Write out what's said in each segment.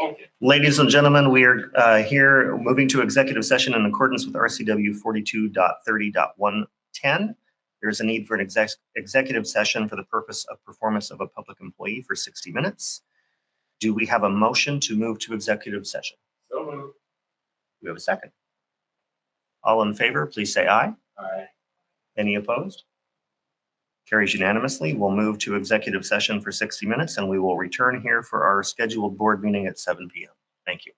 Okay. Ladies and gentlemen, we are here moving to executive session in accordance with RCW 42.30.110. There's a need for an executive session for the purpose of performance of a public employee for 60 minutes. Do we have a motion to move to executive session? So moved. Do we have a second? All in favor, please say aye. Aye. Any opposed? Carries unanimously. We'll move to executive session for 60 minutes and we will return here for our scheduled board meeting at 7 p.m. Thank you.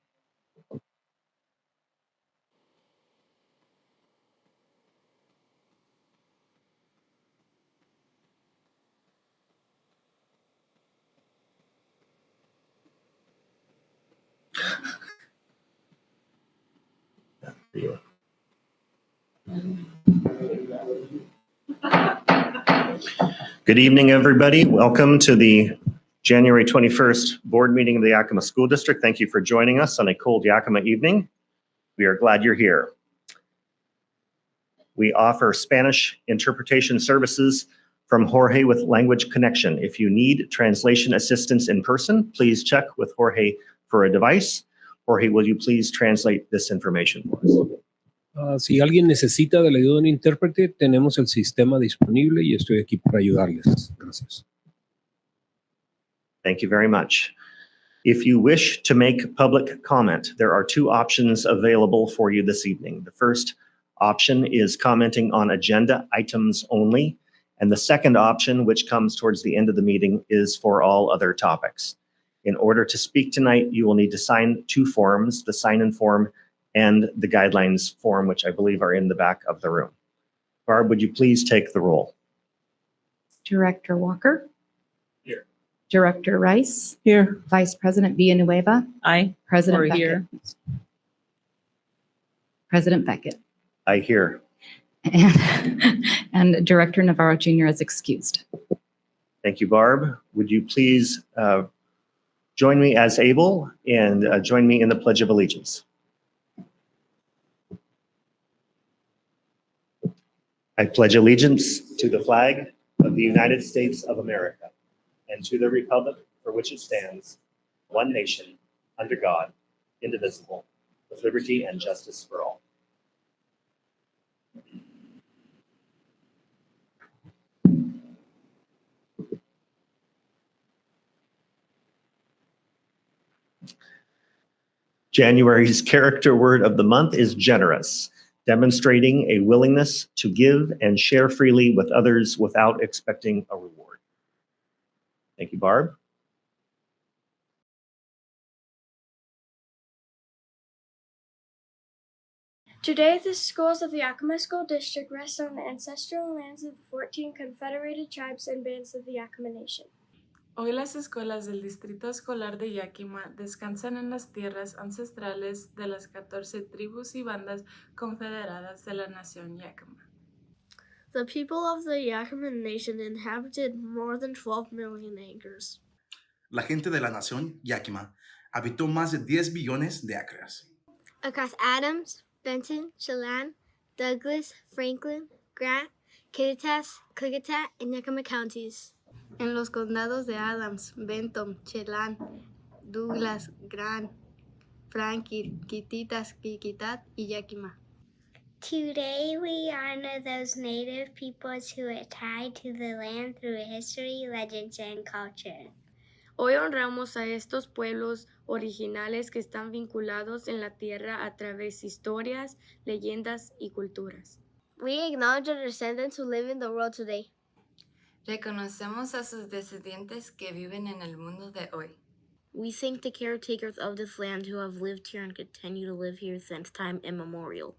Good evening, everybody. Welcome to the January 21st board meeting of the Yakima School District. Thank you for joining us on a cold Yakima evening. We are glad you're here. We offer Spanish interpretation services from Jorge with Language Connection. If you need translation assistance in person, please check with Jorge for a device. Jorge, will you please translate this information for us? Si alguien necesita de la ayuda de un intérprete, tenemos el sistema disponible y estoy aquí para ayudarles. Gracias. Thank you very much. If you wish to make public comment, there are two options available for you this evening. The first option is commenting on agenda items only, and the second option, which comes towards the end of the meeting, is for all other topics. In order to speak tonight, you will need to sign two forms, the sign-in form and the guidelines form, which I believe are in the back of the room. Barb, would you please take the roll? Director Walker. Here. Director Rice. Here. Vice President Villanueva. Aye. President Or Beckett. here. President Beckett. I hear. And Director Navarro Jr. is excused. Thank you, Barb. Would you please join me as able and join me in the Pledge of Allegiance? I pledge allegiance to the flag of the United States of America and to the republic for which it stands, one nation, under God, indivisible, with liberty and justice for all. January's character word of the month is generous, demonstrating a willingness to give and share freely with others without expecting a reward. Thank you, Barb. Today, the schools of the Yakima School District rest on the ancestral lands of the 14 confederated tribes and bands of the Yakima Nation. Hoy las escuelas del Distrito Escolar de Yakima descansan en las tierras ancestrales de las 14 tribus y bandas confederadas de la nación Yakima. The people of the Yakima Nation inhabited more than 12 million acres. La gente de la nación Yakima habitó más de 10 billones de acres. Across Adams, Benton, Chelan, Douglas, Franklin, Grant, Kittitas, Klickitat, and Yakima counties. En los condados de Adams, Benton, Chelan, Douglas, Grant, Franklin, Kittitas, Klickitat, y Yakima. Today we honor those native peoples who are tied to the land through history, legends, and culture. Hoy honramos a estos pueblos originales que están vinculados en la tierra a través de historias, leyendas y culturas. We acknowledge the descendants who live in the world today. Reconocemos a sus descendientes que viven en el mundo de hoy. We thank the caretakers of this land who have lived here and continue to live here since time immemorial.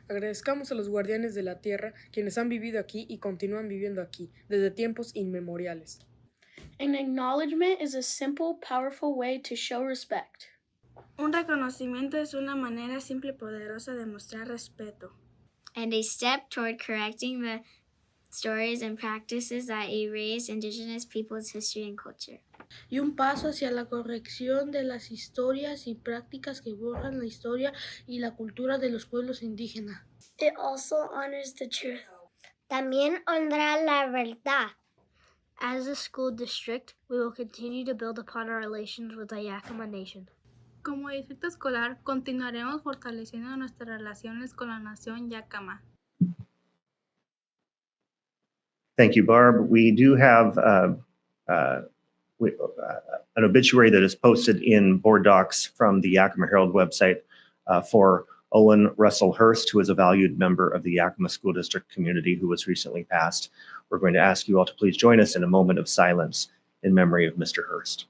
Agradezcamos a los guardianes de la tierra, quienes han vivido aquí y continúan viviendo aquí, desde tiempos inmemoriales. An acknowledgement is a simple, powerful way to show respect. Un reconocimiento es una manera simple y poderosa de mostrar respeto. And a step toward correcting the stories and practices that erase indigenous peoples' history and culture. Y un paso hacia la corrección de las historias y prácticas que borran la historia y la cultura de los pueblos indígenas. It also honors the truth. También honra la verdad. As a school district, we will continue to build upon our relations with the Yakima Nation. Como distrito escolar, continuaremos fortaleciendo nuestras relaciones con la nación Yakima. Thank you, Barb. We do have an obituary that is posted in board docs from the Yakima Herald website for Owen Russell Hurst, who is a valued member of the Yakima School District community who was recently passed. We're going to ask you all to please join us in a moment of silence in memory of Mr. Hurst.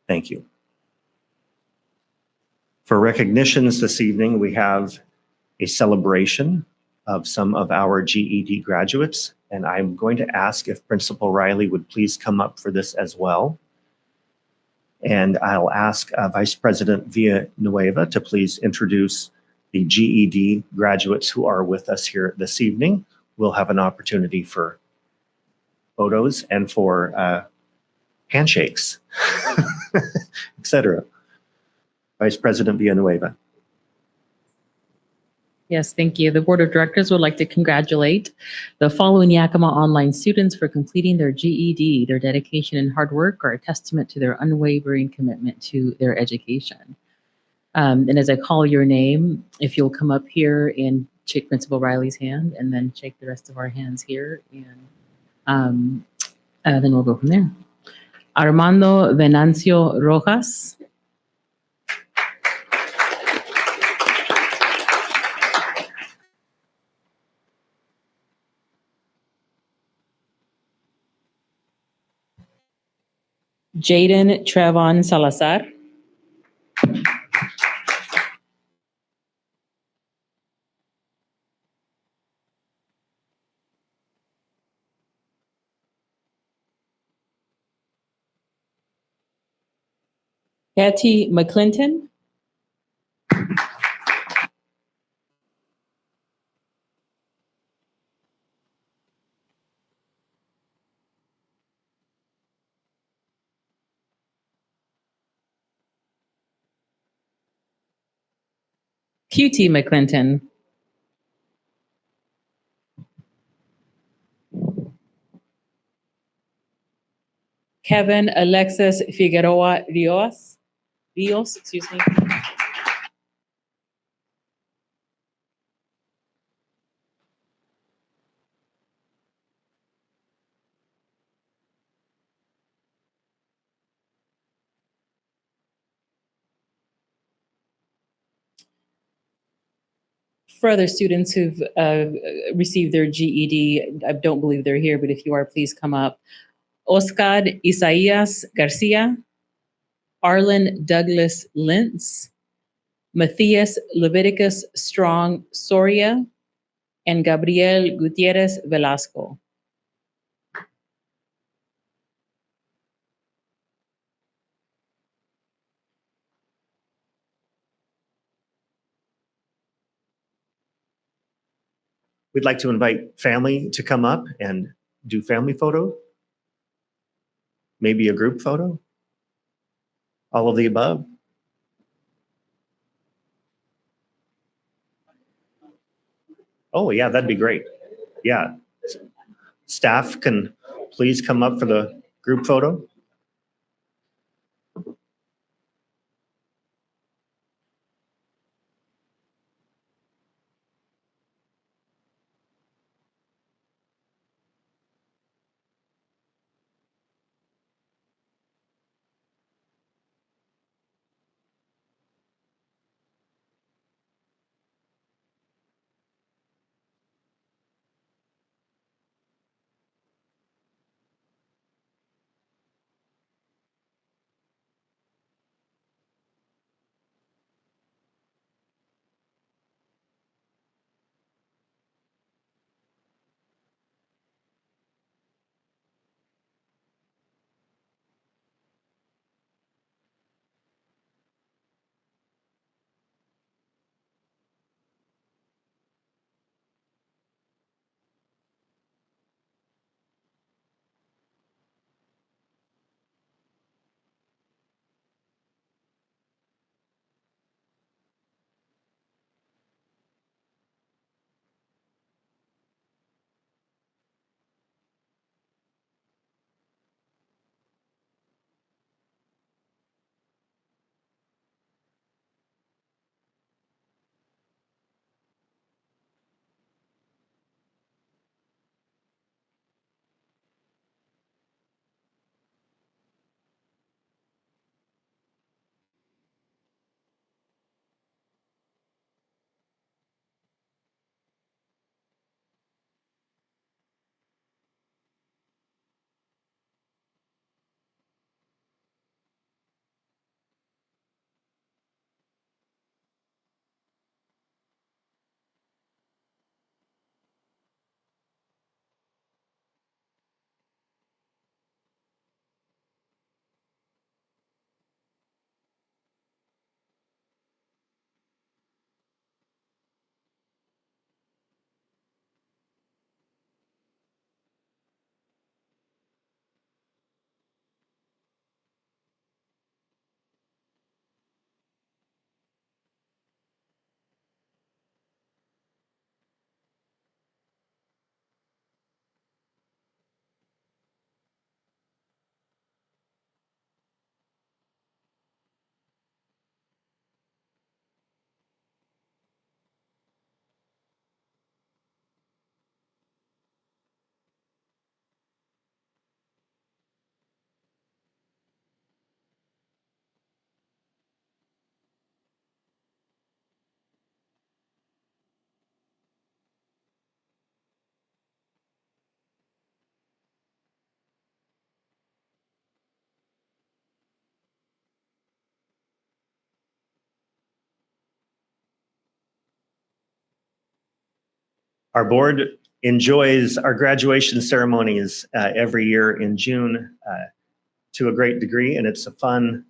Thank you. For recognitions this evening, we have a celebration of some of our GED graduates, and I'm going to ask if Principal Riley would please come up for this as well. And I'll ask Vice President Villanueva to please introduce the GED graduates who are with us here this evening. We'll have an opportunity for photos and for handshakes, etc. Vice President Villanueva. Yes, thank you. The Board of Directors would like to congratulate the following Yakima Online students for completing their GED. Their dedication and hard work are a testament to their unwavering commitment to their education. And as I call your name, if you'll come up here and shake Principal Riley's hand and then shake the rest of our hands here, and then we'll go from there. Armando Venancio Rojas. Jaden Trevon Salazar. Hattie McClinton. QT McClinton. Kevin Alexis Figueroa Rios, excuse me. For other students who've received their GED, I don't believe they're here, but if you are, please come up. Oscar Isaias Garcia, Arlen Douglas Lentz, Matthias Leviticus Strong Soria, and Gabriel Gutierrez Velasco. We'd like to invite family to come up and do family photo. Maybe a group photo. All of the above. Oh yeah, that'd be great. Yeah. Staff can please come up for the group photo. Our board enjoys our graduation ceremonies every year in June to a great degree, and it's a fun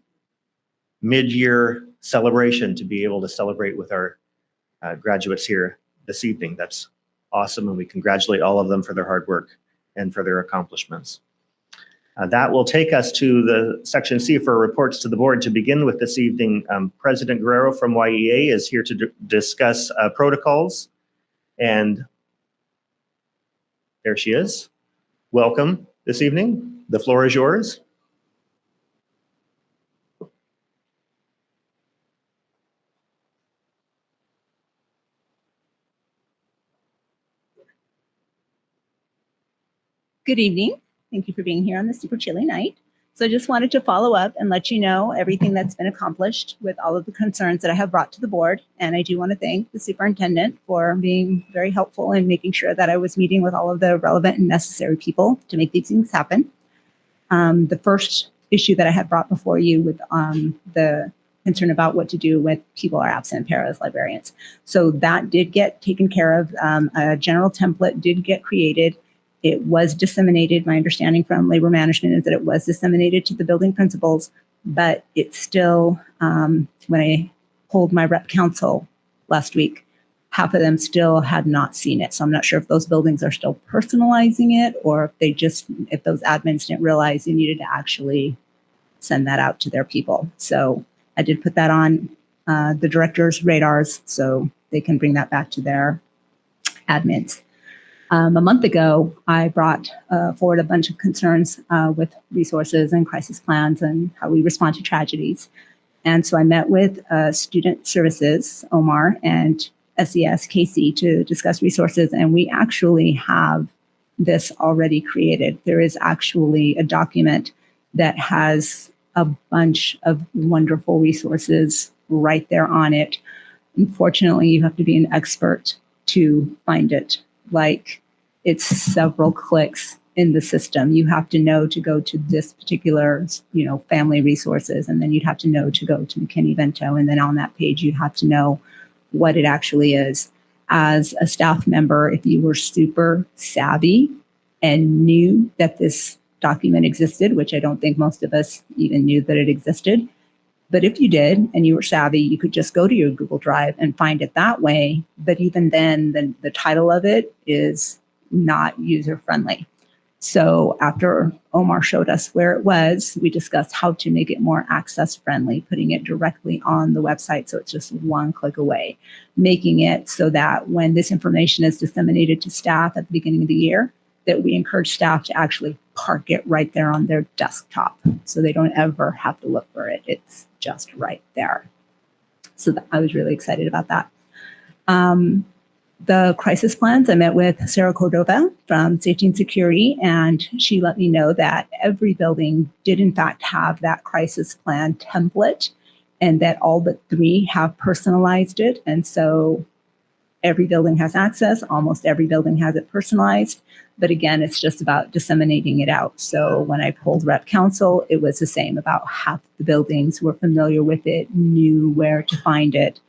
mid-year celebration to be able to celebrate with our graduates here this evening. That's awesome, and we congratulate all of them for their hard work and for their accomplishments. That will take us to the section C for reports to the board. To begin with this evening, President Guerrero from YEA is here to discuss protocols, and there she is. Welcome this evening. The floor is yours. Good evening. Thank you for being here on this super chilly night. So I just wanted to follow up and let you know everything that's been accomplished with all of the concerns that I have brought to the board. And I do want to thank the superintendent for being very helpful in making sure that I was meeting with all of the relevant and necessary people to make these things happen. The first issue that I had brought before you with the concern about what to do when people are absent, paras, librarians. So that did get taken care of. A general template did get created. It was disseminated. My understanding from labor management is that it was disseminated to the building principals, but it's still, when I polled my rep council last week, half of them still had not seen it. So I'm not sure if those buildings are still personalizing it or if those admins didn't realize they needed to actually send that out to their people. So I did put that on the director's radars so they can bring that back to their admins. A month ago, I brought forward a bunch of concerns with resources and crisis plans and how we respond to tragedies. And so I met with Student Services, Omar, and SES, Casey, to discuss resources. And we actually have this already created. There is actually a document that has a bunch of wonderful resources right there on it. Unfortunately, you have to be an expert to find it. Like, it's several clicks in the system. You have to know to go to this particular, family resources, and then you'd have to know to go to McKinney-Vento. And then on that page, you'd have to know what it actually is. As a staff member, if you were super savvy and knew that this document existed, which I don't think most of us even knew that it existed, but if you did and you were savvy, you could just go to your Google Drive and find it that way. But even then, the title of it is not user-friendly. So after Omar showed us where it was, we discussed how to make it more access-friendly, putting it directly on the website so it's just one click away, making it so that when this information is disseminated to staff at the beginning of the year, that we encourage staff to actually park it right there on their desktop so they don't ever have to look for it. It's just right there. So I was really excited about that. The crisis plans, I met with Sarah Cordova from Safety and Security, and she let me know that every building did in fact have that crisis plan template and that all but 3 have personalized it. And so every building has access, almost every building has it personalized. But again, it's just about disseminating it out. So when I polled Rep Council, it was the same. About half the buildings who were familiar with it knew where to find it,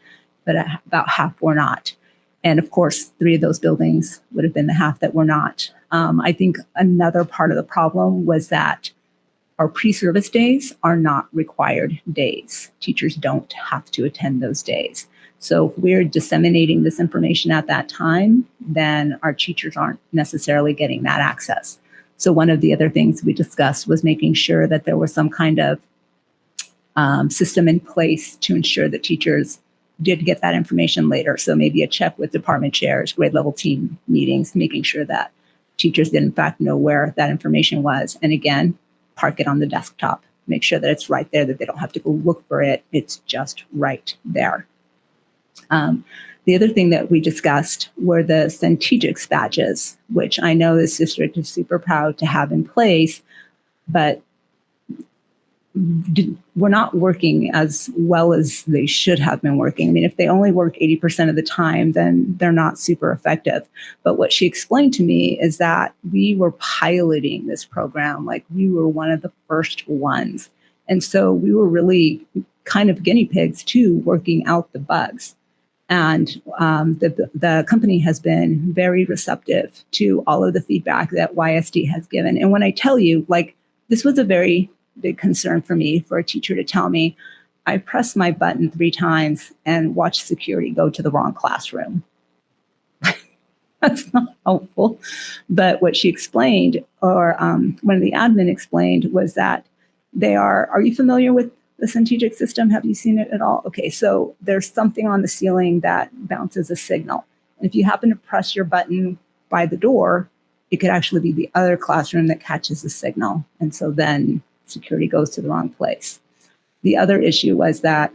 but about half were not. And of course, 3 of those buildings would have been the half that were not. I think another part of the problem was that our pre-service days are not required days. Teachers don't have to attend those days. So if we're disseminating this information at that time, then our teachers aren't necessarily getting that access. So one of the other things we discussed was making sure that there was some kind of system in place to ensure that teachers did get that information later. So maybe a check with department chairs, grade level team meetings, making sure that teachers did in fact know where that information was. And again, park it on the desktop, make sure that it's right there, that they don't have to go look for it. It's just right there. The other thing that we discussed were the Centegix badges, which I know this district is super proud to have in place, but we're not working as well as they should have been working. I mean, if they only work 80% of the time, then they're not super effective. But what she explained to me is that we were piloting this program, like we were one of the first ones. And so we were really kind of guinea pigs too, working out the bugs. And the company has been very receptive to all of the feedback that YSD has given. And when I tell you, like, this was a very big concern for me, for a teacher to tell me, I pressed my button 3 times and watched security go to the wrong classroom. That's not helpful. But what she explained, or one of the admin explained, was that they are you familiar with the Centric system? Have you seen it at all? Okay, so there's something on the ceiling that bounces a signal. And if you happen to press your button by the door, it could actually be the other classroom that catches the signal. And so then security goes to the wrong place. The other issue was that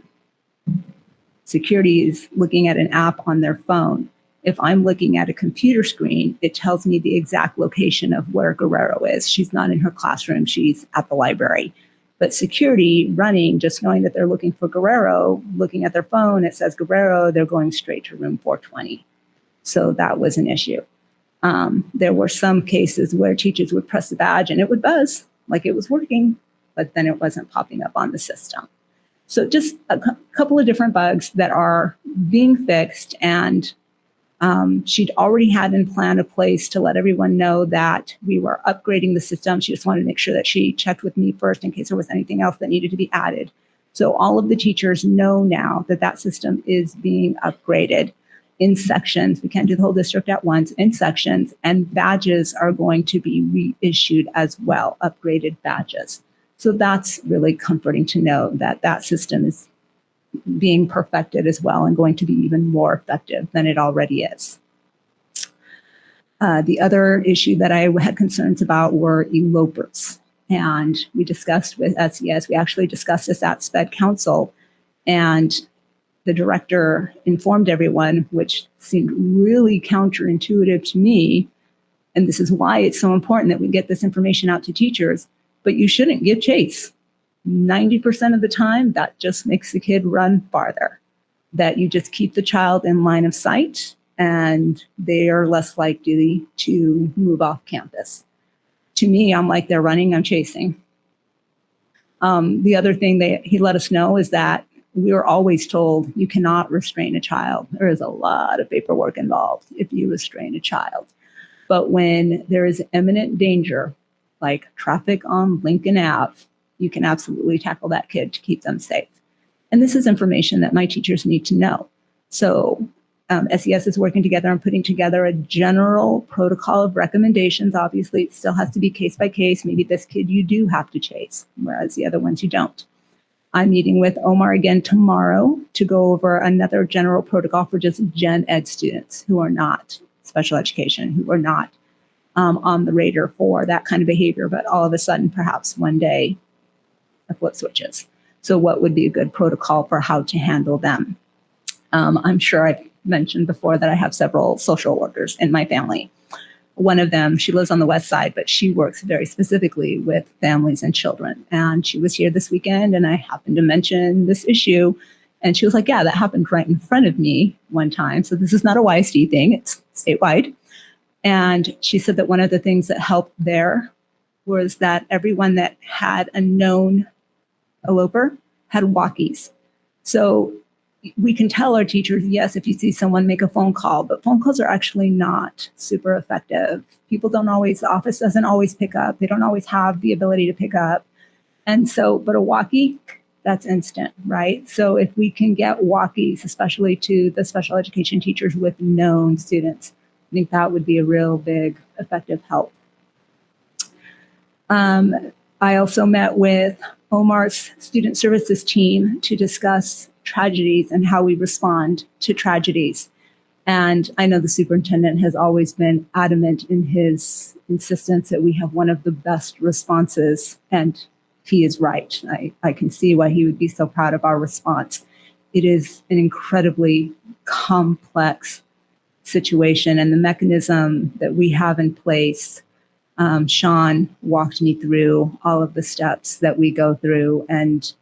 security is looking at an app on their phone. If I'm looking at a computer screen, it tells me the exact location of where Guerrero is. She's not in her classroom, she's at the library. But security running, just knowing that they're looking for Guerrero, looking at their phone, it says Guerrero, they're going straight to room 420. So that was an issue. There were some cases where teachers would press the badge and it would buzz like it was working, but then it wasn't popping up on the system. So just a couple of different bugs that are being fixed, and she'd already had in plan a place to let everyone know that we were upgrading the system. She just wanted to make sure that she checked with me first in case there was anything else that needed to be added. So all of the teachers know now that that system is being upgraded in sections. We can't do the whole district at once, in sections, and badges are going to be reissued as well, upgraded badges. So that's really comforting to know that that system is being perfected as well and going to be even more effective than it already is. The other issue that I had concerns about were elopers. And we discussed with SES, we actually discussed this at SPED Council, and the director informed everyone, which seemed really counterintuitive to me. And this is why it's so important that we get this information out to teachers, but you shouldn't give chase. 90% of the time, that just makes the kid run farther, that you just keep the child in line of sight and they are less likely to move off campus. To me, I'm like, they're running, I'm chasing. The other thing that he let us know is that we were always told you cannot restrain a child. There is a lot of paperwork involved if you restrain a child. But when there is imminent danger, like traffic on Lincoln Ave, you can absolutely tackle that kid to keep them safe. And this is information that my teachers need to know. So SES is working together on putting together a general protocol of recommendations. Obviously, it still has to be case by case. Maybe this kid you do have to chase, whereas the other ones you don't. I'm meeting with Omar again tomorrow to go over another general protocol for just gen ed students who are not special education, who are not on the radar for that kind of behavior, but all of a sudden, perhaps one day, a flip switches. So what would be a good protocol for how to handle them? I'm sure I've mentioned before that I have several social workers in my family. One of them, she lives on the west side, but she works very specifically with families and children. And she was here this weekend and I happened to mention this issue. And she was like, yeah, that happened right in front of me one time. So this is not a YSD thing, it's statewide. And she said that one of the things that helped there was that everyone that had a known eloper had walkies. So we can tell our teachers, yes, if you see someone, make a phone call, but phone calls are actually not super effective. People don't always, the office doesn't always pick up. They don't always have the ability to pick up. And so, but a walkie, that's instant, right? So if we can get walkies, especially to the special education teachers with known students, I think that would be a real big effective help. I also met with Omar's student services team to discuss tragedies and how we respond to tragedies. And I know the superintendent has always been adamant in his insistence that we have one of the best responses, and he is right. I can see why he would be so proud of our response. It is an incredibly complex situation, and the mechanism that we have in place, Sean walked me through all of the steps that we go through, and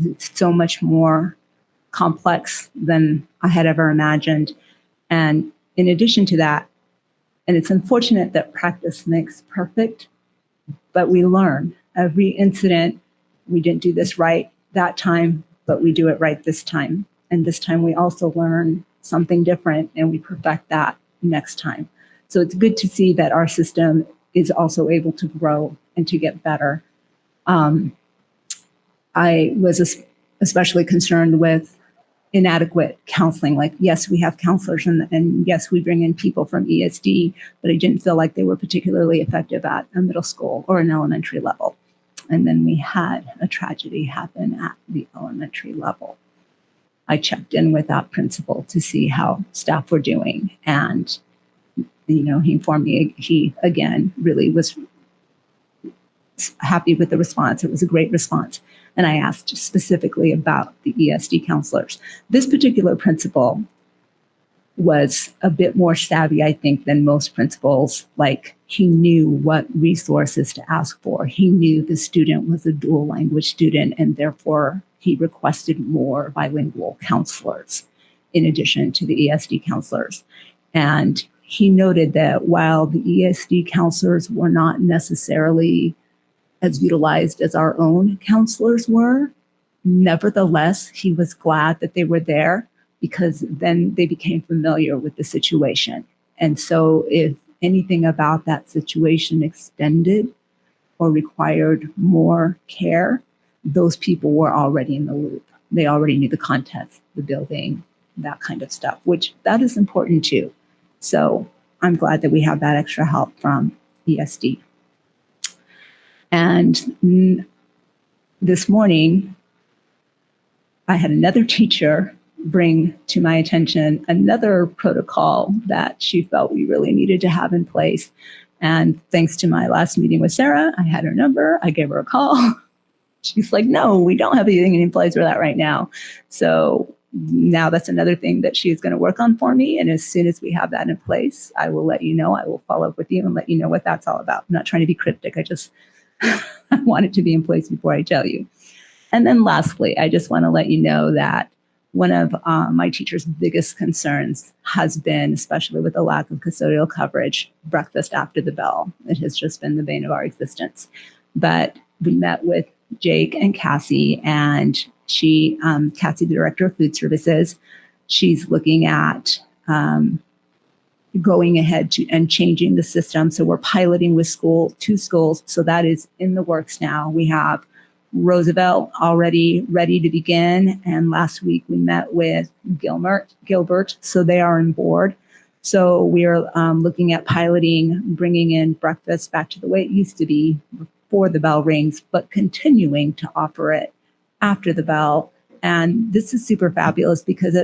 it's so much more complex than I had ever imagined. And in addition to that, and it's unfortunate that practice makes perfect, but we learn every incident. We didn't do this right that time, but we do it right this time. And this time we also learn something different and we perfect that next time. So it's good to see that our system is also able to grow and to get better. I was especially concerned with inadequate counseling. Like, yes, we have counselors and yes, we bring in people from ESD, but I didn't feel like they were particularly effective at a middle school or an elementary level. And then we had a tragedy happen at the elementary level. I checked in with that principal to see how staff were doing. And, he informed me he, again, really was happy with the response. It was a great response. And I asked specifically about the ESD counselors. This particular principal was a bit more savvy, I think, than most principals. Like, he knew what resources to ask for. He knew the student was a dual language student, and therefore he requested more bilingual counselors in addition to the ESD counselors. And he noted that while the ESD counselors were not necessarily as utilized as our own counselors were, nevertheless, he was glad that they were there because then they became familiar with the situation. And so if anything about that situation extended or required more care, those people were already in the loop. They already knew the context, the building, that kind of stuff, which that is important too. So I'm glad that we have that extra help from ESD. And this morning, I had another teacher bring to my attention another protocol that she felt we really needed to have in place. And thanks to my last meeting with Sarah, I had her number. I gave her a call. She's like, no, we don't have anything in place for that right now. So now that's another thing that she's going to work on for me. And as soon as we have that in place, I will let you know. I will follow up with you and let you know what that's all about. I'm not trying to be cryptic. I just I want it to be in place before I tell you. And then lastly, I just want to let you know that one of my teacher's biggest concerns has been, especially with the lack of custodial coverage, breakfast after the bell. It has just been the bane of our existence. But we met with Jake and Cassie, and Cassie, the director of food services, she's looking at going ahead and changing the system. So we're piloting with two schools. So that is in the works now. We have Roosevelt already ready to begin. And last week we met with Gilbert. So they are on board. So we are looking at piloting, bringing in breakfast back to the way it used to be before the bell rings, but continuing to offer it after the bell. And this is super fabulous because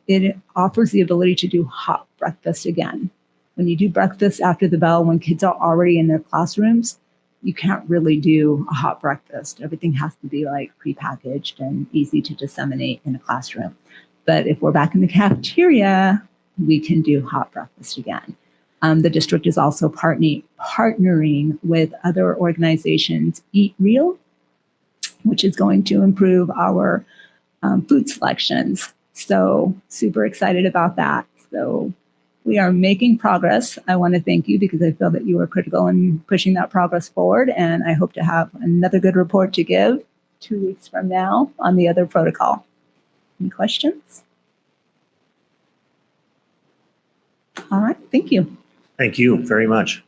it offers the ability to do hot breakfast again. When you do breakfast after the bell, when kids are already in their classrooms, you can't really do a hot breakfast. Everything has to be like prepackaged and easy to disseminate in a classroom. But if we're back in the cafeteria, we can do hot breakfast again. The district is also partnering with other organizations, Eat Real, which is going to improve our food selections. So super excited about that. So we are making progress. I want to thank you because I feel that you were critical in pushing that progress forward. And I hope to have another good report to give 2 weeks from now on the other protocol. Any questions? All right, thank you. Thank you very much.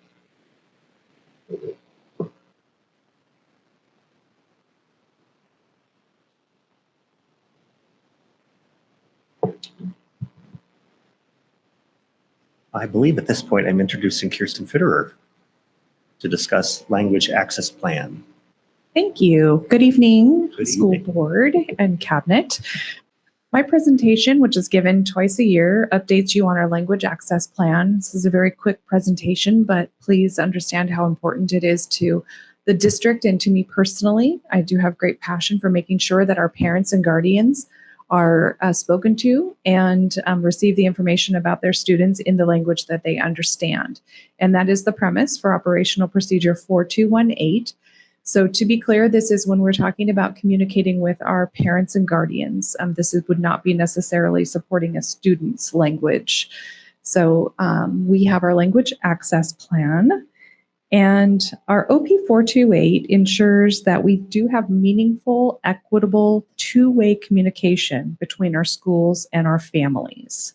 I believe at this point I'm introducing Kirsten Fitterer to discuss Language Access Plan. Thank you. Good evening, Good school evening. board and cabinet. My presentation, which is given twice a year, updates you on our language access plan. This is a very quick presentation, but please understand how important it is to the district and to me personally. I do have great passion for making sure that our parents and guardians are spoken to and receive the information about their students in the language that they understand. And that is the premise for Operational Procedure 4218. So to be clear, this is when we're talking about communicating with our parents and guardians. Would not be necessarily supporting a student's language. So we have our language access plan. And our OP 428 ensures that we do have meaningful, equitable, two-way communication between our schools and our families.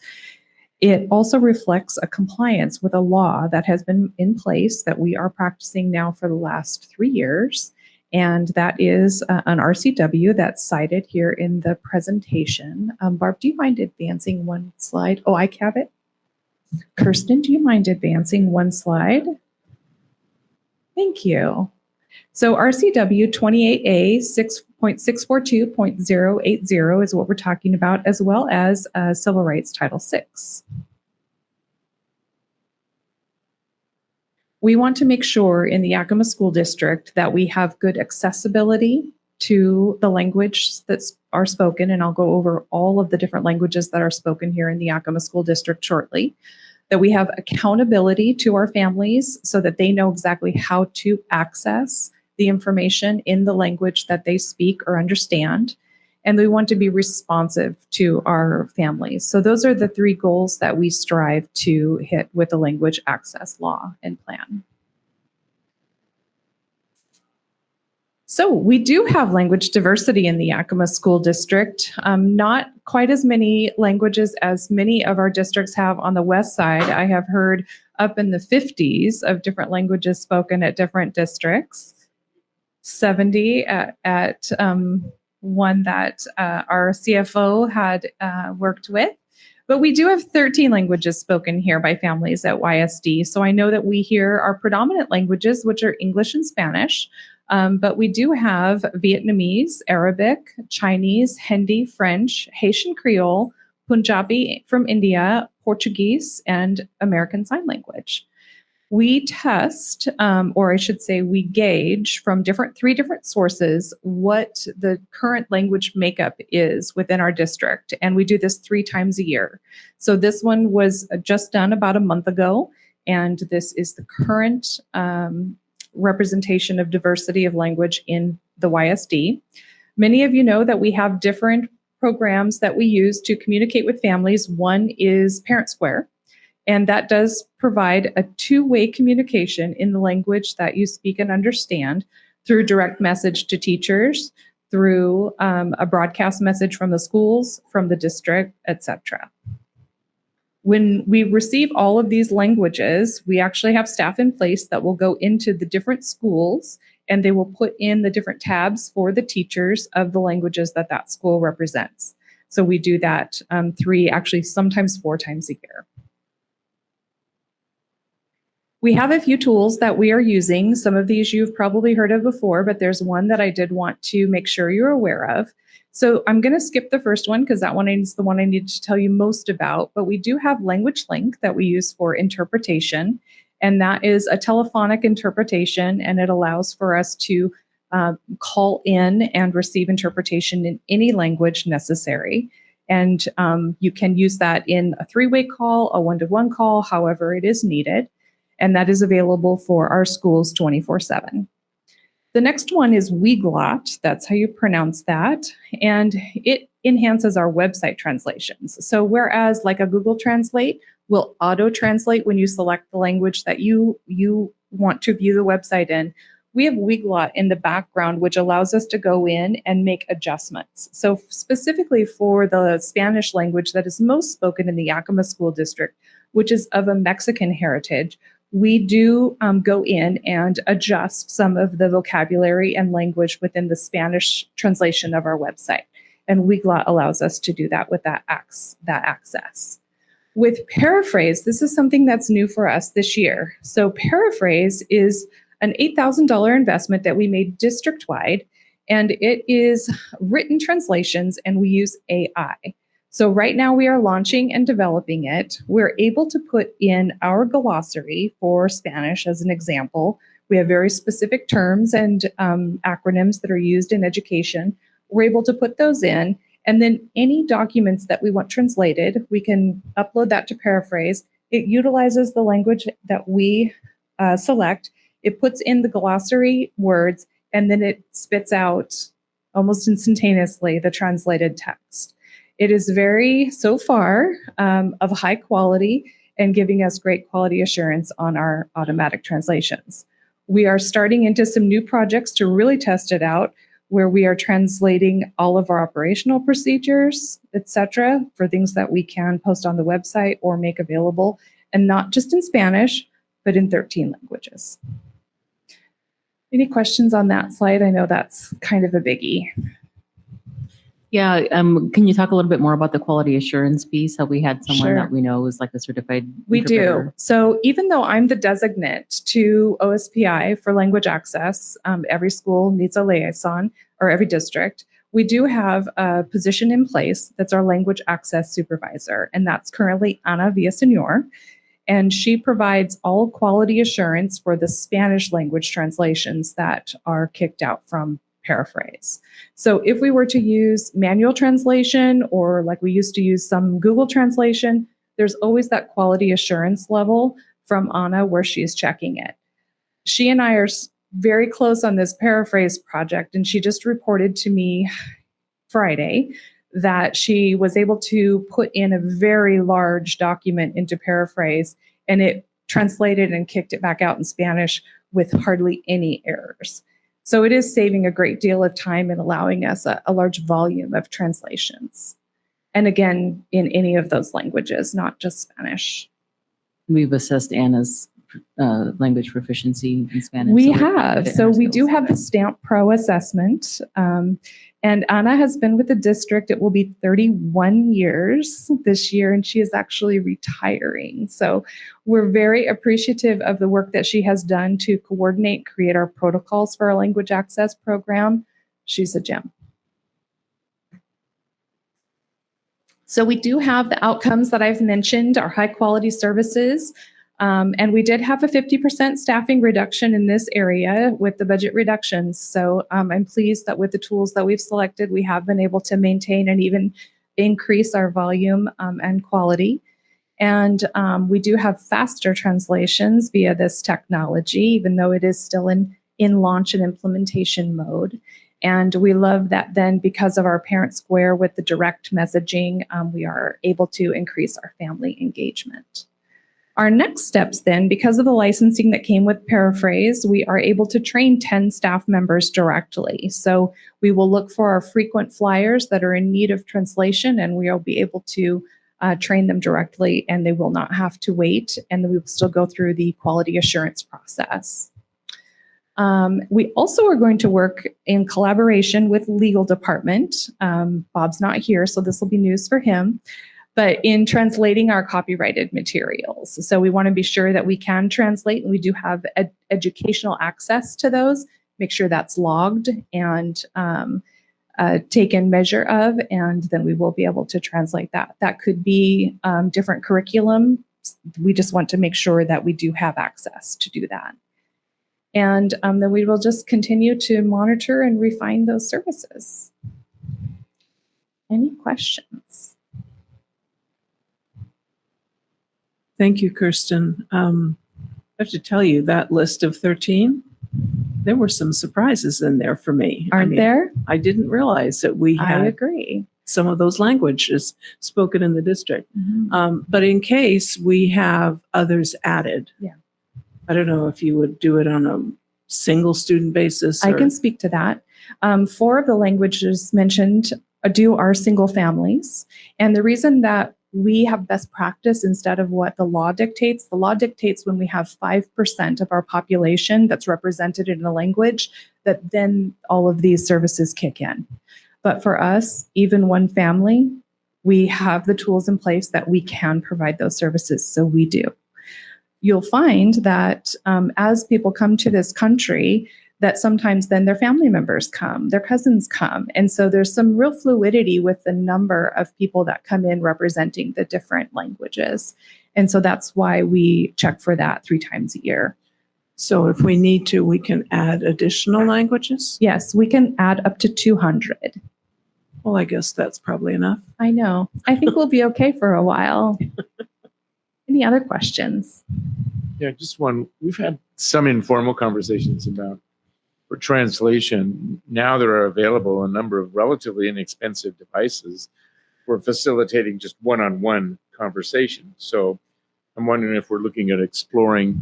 It also reflects a compliance with a law that has been in place that we are practicing now for the last 3 years. And that is an RCW that's cited here in the presentation. Barb, do you mind advancing one slide? Oh, I have it. Kirsten, do you mind advancing one slide? Thank you. So RCW 28A 6.642.080 is what we're talking about, as well as Civil Rights Title VI. We want to make sure in the Yakima School District that we have good accessibility to the language that's are spoken, and I'll go over all of the different languages that are spoken here in the Yakima School District shortly. That we have accountability to our families so that they know exactly how to access the information in the language that they speak or understand. And we want to be responsive to our families. So those are the 3 goals that we strive to hit with the language access law and plan. So we do have language diversity in the Yakima School District. Not quite as many languages as many of our districts have on the west side. I have heard up in the 50s of different languages spoken at different districts. 70 at one that our CFO had worked with. But we do have 13 languages spoken here by families at YSD. So I know that we here are predominant languages, which are English and Spanish. But we do have Vietnamese, Arabic, Chinese, Hindi, French, Haitian Creole, Punjabi from India, Portuguese, and American Sign Language. We test, or I should say we gauge from 3 different sources what the current language makeup is within our district. And we do this 3 times a year. So this one was just done about a month ago. And this is the current representation of diversity of language in the YSD. Many of you know that we have different programs that we use to communicate with families. One is Parent Square, and that does provide a 2-way communication in the language that you speak and understand through direct message to teachers, through a broadcast message from the schools, from the district, etc. When we receive all of these languages, we actually have staff in place that will go into the different schools and they will put in the different tabs for the teachers of the languages that that school represents. So we do that 3, actually sometimes 4 times a year. We have a few tools that we are using. Some of these you've probably heard of before, but there's one that I did want to make sure you're aware of. So I'm going to skip the first one because that one is the one I need to tell you most about. But we do have Language Link that we use for interpretation. And that is a telephonic interpretation. And it allows for us to call in and receive interpretation in any language necessary. And you can use that in a 3-way call, a 1-to-1 call, however it is needed. And that is available for our schools 24/7. The next one is Weglot, that's how you pronounce that, and it enhances our website translations. So whereas like a Google Translate will auto-translate when you select the language that you want to view the website in, we have Weglot in the background, which allows us to go in and make adjustments. So specifically for the Spanish language that is most spoken in the Yakima School District, which is of a Mexican heritage, we do go in and adjust some of the vocabulary and language within the Spanish translation of our website. And Weglot allows us to do that with that access. With Paraphrase, this is something that's new for us this year. So Paraphrase is an $8,000 investment that we made district-wide, and it is written translations, and we use AI. So right now we are launching and developing it. We're able to put in our glossary for Spanish as an example. We have very specific terms and acronyms that are used in education. We're able to put those in, and then any documents that we want translated, we can upload that to Paraphrase. It utilizes the language that we select. It puts in the glossary words, and then it spits out almost instantaneously the translated text. It is very, so far, of high quality and giving us great quality assurance on our automatic translations. We are starting into some new projects to really test it out, where we are translating all of our operational procedures, etc., for things that we can post on the website or make available, and not just in Spanish, but in 13 languages. Any questions on that slide? I know that's kind of a biggie. Yeah, can you talk a little bit more about the quality assurance piece? How we had someone Sure. that we know is like a certified We do. interpreter? So even though I'm the designate to OSPI for language access, every school needs a liaison, or every district. We do have a position in place that's our language access supervisor, and that's currently Ana Villaseñor. And she provides all quality assurance for the Spanish language translations that are kicked out from Paraphrase. So if we were to use manual translation, or like we used to use some Google translation, there's always that quality assurance level from Ana where she's checking it. She and I are very close on this Paraphrase project, and she just reported to me Friday that she was able to put in a very large document into Paraphrase, and it translated and kicked it back out in Spanish with hardly any errors. So it is saving a great deal of time and allowing us a large volume of translations. And again, in any of those languages, not just Spanish. We've assessed Anna's language proficiency in Spanish. We so we're have. confident So in her we do skills. have the Stamp Pro assessment. And Anna has been with the district. It will be 31 years this year, and she is actually retiring. So we're very appreciative of the work that she has done to coordinate, create our protocols for our language access program. She's a gem. So we do have the outcomes that I've mentioned, our high quality services. And we did have a 50% staffing reduction in this area with the budget reductions. So I'm pleased that with the tools that we've selected, we have been able to maintain and even increase our volume and quality. And we do have faster translations via this technology, even though it is still in launch and implementation mode. And we love that then, because of our Parent Square with the direct messaging, we are able to increase our family engagement. Our next steps then, because of the licensing that came with Paraphrase, we are able to train 10 staff members directly. So we will look for our frequent flyers that are in need of translation, and we will be able to train them directly, and they will not have to wait, and we will still go through the quality assurance process. We also are going to work in collaboration with legal department. Bob's not here, so this will be news for him. But in translating our copyrighted materials. So we want to be sure that we can translate, and we do have educational access to those. Make sure that's logged and taken measure of, and then we will be able to translate that. That could be different curriculum. We just want to make sure that we do have access to do that. And then we will just continue to monitor and refine those services. Any questions? Thank you, Kirsten. I have to tell you, that list of 13, there were some surprises in there for me. Aren't there? I didn't realize that we I had agree. some of those languages spoken in the district. Mm-hmm. But in case we have others added, yeah, I don't know if you would do it on a single student basis. I can speak to that. 4 of the languages mentioned are single families. And the reason that we have best practice instead of what the law dictates when we have 5% of our population that's represented in a language, that then all of these services kick in. But for us, even one family, we have the tools in place that we can provide those services. So we do. You'll find that as people come to this country, that sometimes then their family members come, their cousins come. And so there's some real fluidity with the number of people that come in representing the different languages. And so that's why we check for that 3 times a year. So if we need to, we can add additional languages? Yes, we can add up to 200. Well, I guess that's probably enough. I know. I think we'll be okay for a while. Any other questions? Yeah, just one. We've had some informal conversations about for translation. Now there are available a number of relatively inexpensive devices for facilitating just one-on-one conversation. So I'm wondering if we're looking at exploring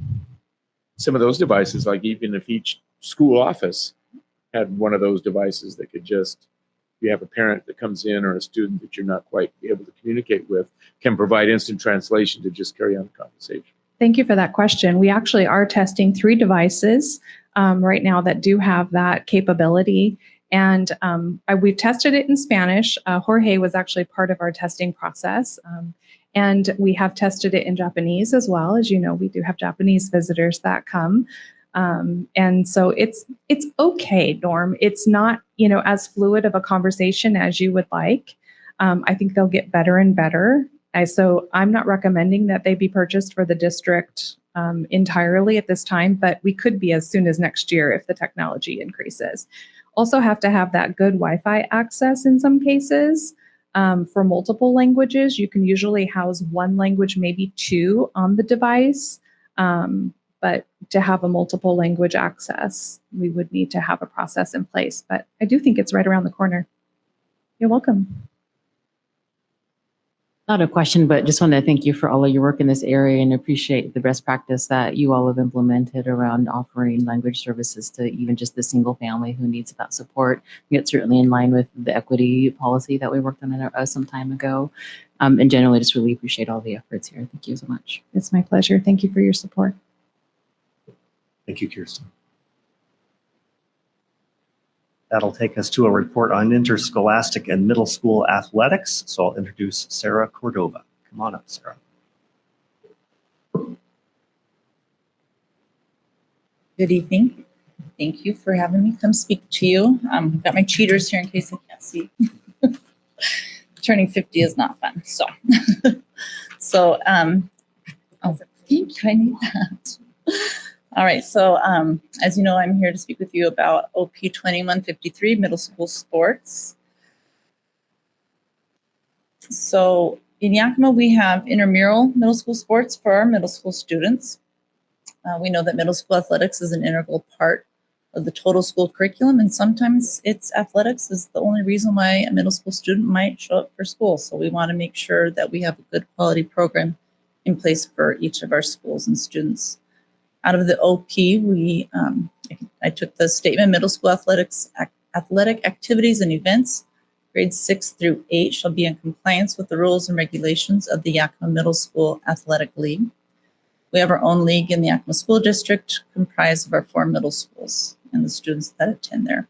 some of those devices, like even if each school office had one of those devices that could just, if you have a parent that comes in or a student that you're not quite able to communicate with, can provide instant translation to just carry on the conversation. Thank you for that question. We actually are testing 3 devices right now that do have that capability. And we've tested it in Spanish. Jorge was actually part of our testing process. And we have tested it in Japanese as well. As you know, we do have Japanese visitors that come. And so it's okay, Norm. It's not, as fluid of a conversation as you would like. I think they'll get better and better. So I'm not recommending that they be purchased for the district entirely at this time, but we could be as soon as next year if the technology increases. Also have to have that good Wi-Fi access in some cases. For multiple languages, you can usually house 1 language, maybe 2 on the device. But to have a multiple language access, we would need to have a process in place. But I do think it's right around the corner. You're welcome. Not a question, but just want to thank you for all of your work in this area and appreciate the best practice that you all have implemented around offering language services to even just the single family who needs that support. It's certainly in line with the equity policy that we worked on some time ago. And generally, just really appreciate all the efforts here. Thank you so much. It's my pleasure. Thank you for your support. Thank you, Kirsten. That'll take us to a report on interscholastic and middle school athletics. So I'll introduce Sarah Cordova. Come on up, Sarah. Good evening. Thank you for having me come speak to you. I've got my cheaters here in case I can't see. Turning 50 is not fun. So, I was like, thank you, I need that. All right, so as you know, I'm here to speak with you about OP 2153, middle school sports. So in Yakima, we have intramural middle school sports for our middle school students. We know that middle school athletics is an integral part of the total school curriculum, and sometimes it's athletics is the only reason why a middle school student might show up for school. So we want to make sure that we have a good quality program in place for each of our schools and students. Out of the OP, I took the statement, middle school athletic activities and events, grades 6 through 8 shall be in compliance with the rules and regulations of the Yakima Middle School Athletic League. We have our own league in the Yakima School District, comprised of our 4 middle schools and the students that attend there.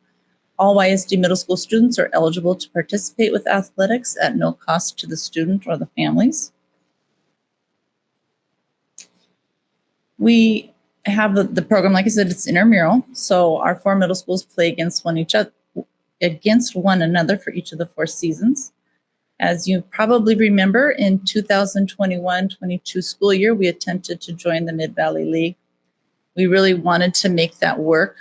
All YSD middle school students are eligible to participate with athletics at no cost to the student or the families. We have the program, like I said, it's intramural. So our 4 middle schools play against one another for each of the 4 seasons. As you probably remember, in 2021-22 school year, we attempted to join the Mid-Valley League. We really wanted to make that work.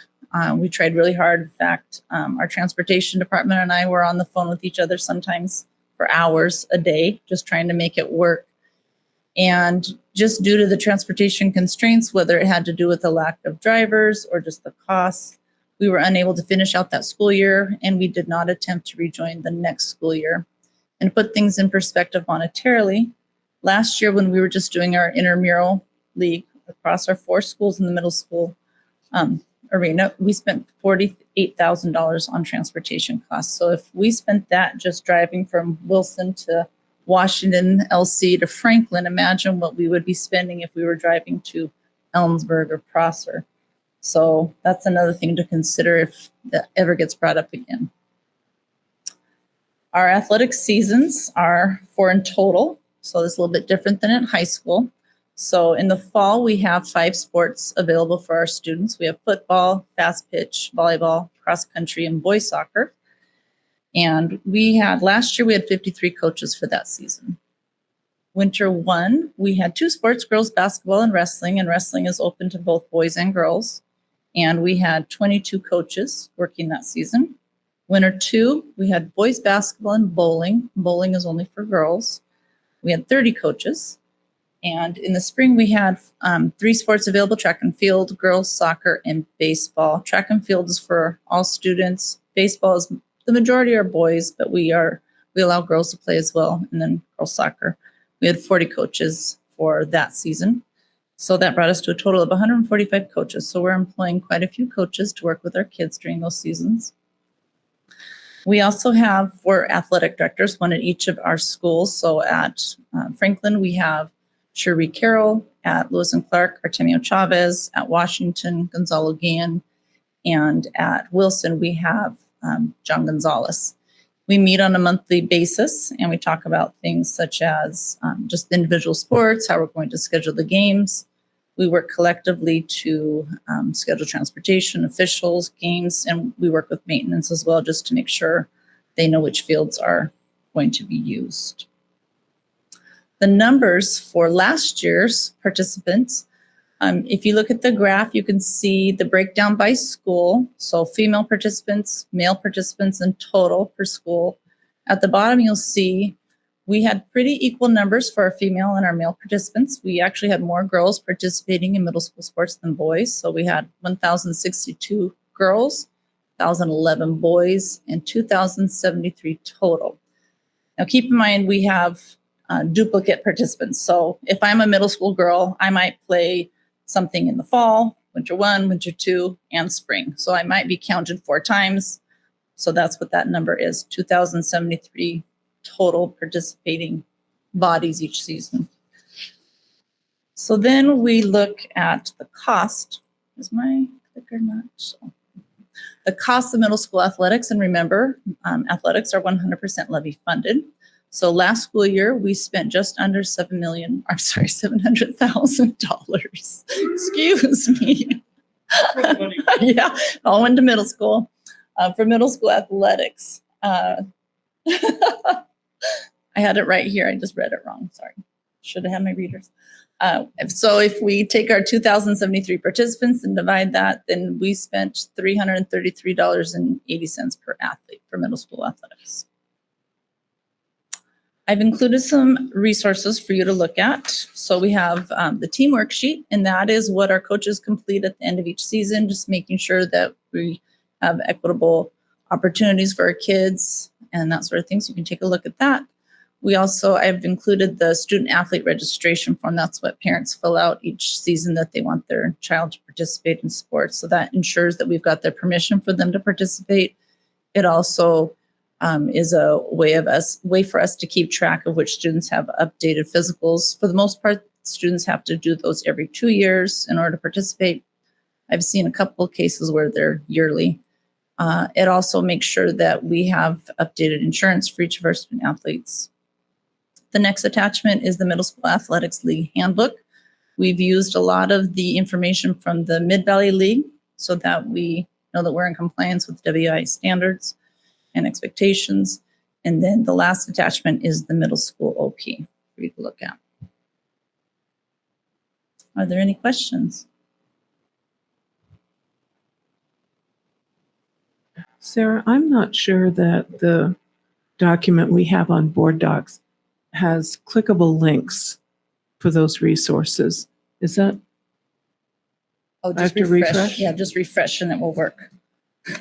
We tried really hard. In fact, our transportation department and I were on the phone with each other sometimes for hours a day, just trying to make it work. And just due to the transportation constraints, whether it had to do with the lack of drivers or just the costs, we were unable to finish out that school year, and we did not attempt to rejoin the next school year. And to put things in perspective monetarily, last year when we were just doing our intramural league across our 4 schools in the middle school arena, we spent $48,000 on transportation costs. So if we spent that just driving from Wilson to Washington, LC to Franklin, imagine what we would be spending if we were driving to Ellensburg or Prosser. So that's another thing to consider if that ever gets brought up again. Our athletic seasons are 4 in total, so it's a little bit different than in high school. So in the fall, we have 5 sports available for our students. We have football, fast pitch, volleyball, cross country, and boys soccer. And last year, we had 53 coaches for that season. Winter 1, we had 2 sports, girls basketball and wrestling is open to both boys and girls. And we had 22 coaches working that season. Winter 2, we had boys basketball and bowling. Bowling is only for girls. We had 30 coaches. And in the spring, we had 3 sports available: track and field, girls soccer, and baseball. Track and field is for all students. Baseball is the majority are boys, but we allow girls to play as well. And then girls soccer. We had 40 coaches for that season. So that brought us to a total of 145 coaches. So we're employing quite a few coaches to work with our kids during those seasons. We also have 4 athletic directors, one at each of our schools. So at Franklin, we have Cherie Carroll. At Lewis and Clark, Artemio Chavez. At Washington, Gonzalo Guillen. And at Wilson, we have John Gonzalez. We meet on a monthly basis, and we talk about things such as just individual sports, how we're going to schedule the games. We work collectively to schedule transportation, officials, games, and we work with maintenance as well, just to make sure they know which fields are going to be used. The numbers for last year's participants, if you look at the graph, you can see the breakdown by school. So female participants, male participants in total per school. At the bottom, you'll see we had pretty equal numbers for our female and our male participants. We actually had more girls participating in middle school sports than boys. So we had 1,062 girls, 1,011 boys, and 2,073 total. Now keep in mind, we have duplicate participants. So if I'm a middle school girl, I might play something in the fall, winter 1, winter 2, and spring. So I might be counted 4 times. So that's what that number is, 2,073 total participating bodies each season. So then we look at the cost. Is my clicker not so? The cost of middle school athletics, and remember, athletics are 100% levy funded. So last school year, we spent just under $700,000. Excuse me. Yeah, all went to middle school for middle school athletics. I had it right here. I just read it wrong. Sorry. Should have had my readers. So if we take our 2,073 participants and divide that, then we spent $333.80 per athlete for middle school athletics. I've included some resources for you to look at. So we have the team worksheet, and that is what our coaches complete at the end of each season, just making sure that we have equitable opportunities for our kids and that sort of thing. So you can take a look at that. I've included the student athlete registration form. That's what parents fill out each season that they want their child to participate in sports. So that ensures that we've got their permission for them to participate. It also is a way for us to keep track of which students have updated physicals. For the most part, students have to do those every 2 years in order to participate. I've seen a couple of cases where they're yearly. It also makes sure that we have updated insurance for each of our student athletes. The next attachment is the Middle School Athletics League Handbook. We've used a lot of the information from the Mid-Valley League so that we know that we're in compliance with WIA standards and expectations. And then the last attachment is the middle school OP for you to look at. Are there any questions? Sarah, I'm not sure that the document we have on Board Docs has clickable links for those resources. Is that? Oh, I have to refresh? Yeah, just refresh and it will work.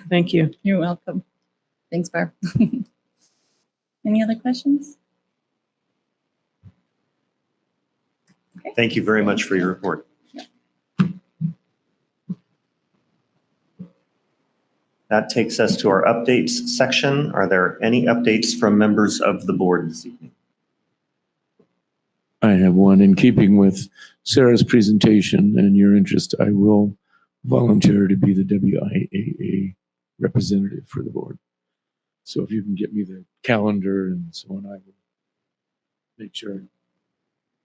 Thank you. You're welcome. Thanks, Barb. Any other questions? Okay. Thank you very much for your report. That takes us to our updates section. Are there any updates from members of the board this evening? I have one. In keeping with Sarah's presentation and your interest, I will volunteer to be the WIAA representative for the board. So if you can get me the calendar and so on, I will make sure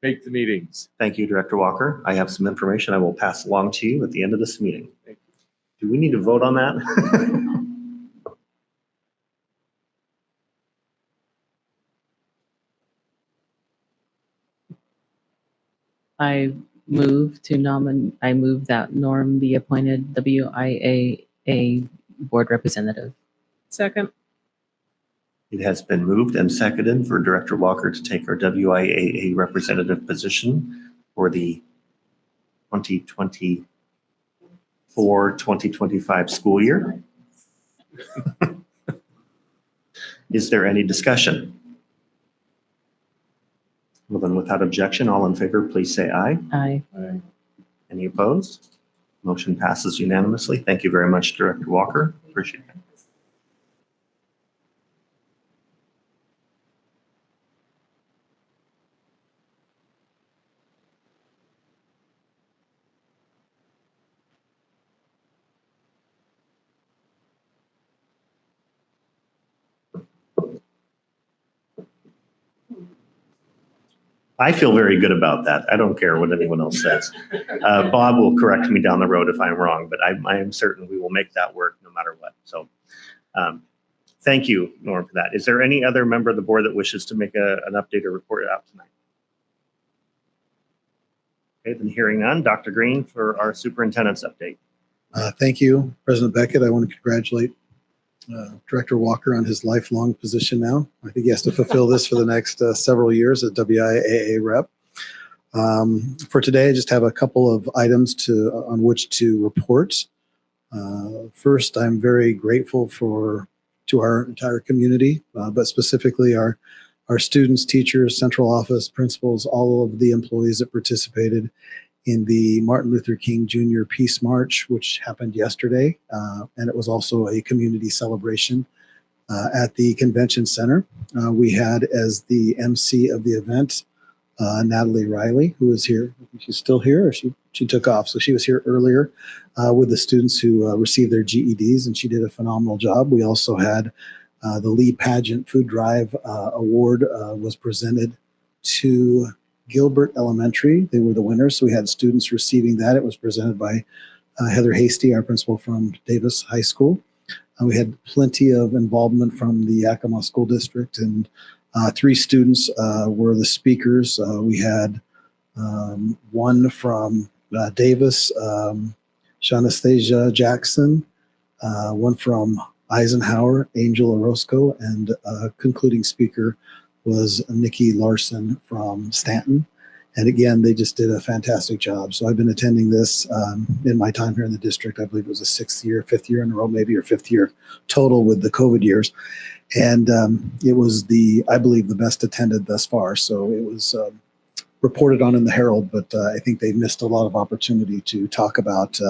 make the meetings. Thank you, Director Walker. I have some information I will pass along to you at the end of this meeting. Thank you. Do we need to vote on that? I move that Norm be appointed WIAA board representative. Second. It has been moved and seconded for Director Walker to take our WIAA representative position for the 2024-2025 school year. Is there any discussion? Well, then without objection, all in favor, please say aye. Aye. Aye. Any opposed? Motion passes unanimously. Thank you very much, Director Walker. Appreciate it. I feel very good about that. I don't care what anyone else says. Bob will correct me down the road if I'm wrong, but I am certain we will make that work no matter what. So thank you, Norm, for that. Is there any other member of the board that wishes to make an update or report out tonight? Okay, then hearing none, Dr. Green for our superintendent's update. Thank you, President Beckett. I want to congratulate Director Walker on his lifelong position now. I think he has to fulfill this for the next several years as WIAA rep. For today, I just have a couple of items on which to report. First, I'm very grateful to our entire community, but specifically our students, teachers, central office, principals, all of the employees that participated in the Martin Luther King Jr. Peace March, which happened yesterday. And it was also a community celebration at the convention center. We had as the MC of the event, Natalie Riley, who is here. I think she's still here, or she took off. So she was here earlier with the students who received their GEDs, and she did a phenomenal job. We also had the Lee Pageant Food Drive Award was presented to Gilbert Elementary. They were the winners. So we had students receiving that. It was presented by Heather Hasty, our principal from Davis High School. We had plenty of involvement from the Yakima School District, and 3 students were the speakers. We had one from Davis, Shanastasia Jackson, one from Eisenhower, Angel Orozco, and concluding speaker was Nikki Larson from Stanton. And again, they just did a fantastic job. So I've been attending this in my time here in the district. I believe it was a 5th year in a row, maybe, or 5th year total with the COVID years. And it was I believe, the best attended thus far. So it was reported on in the Herald, but I think they missed a lot of opportunity to talk about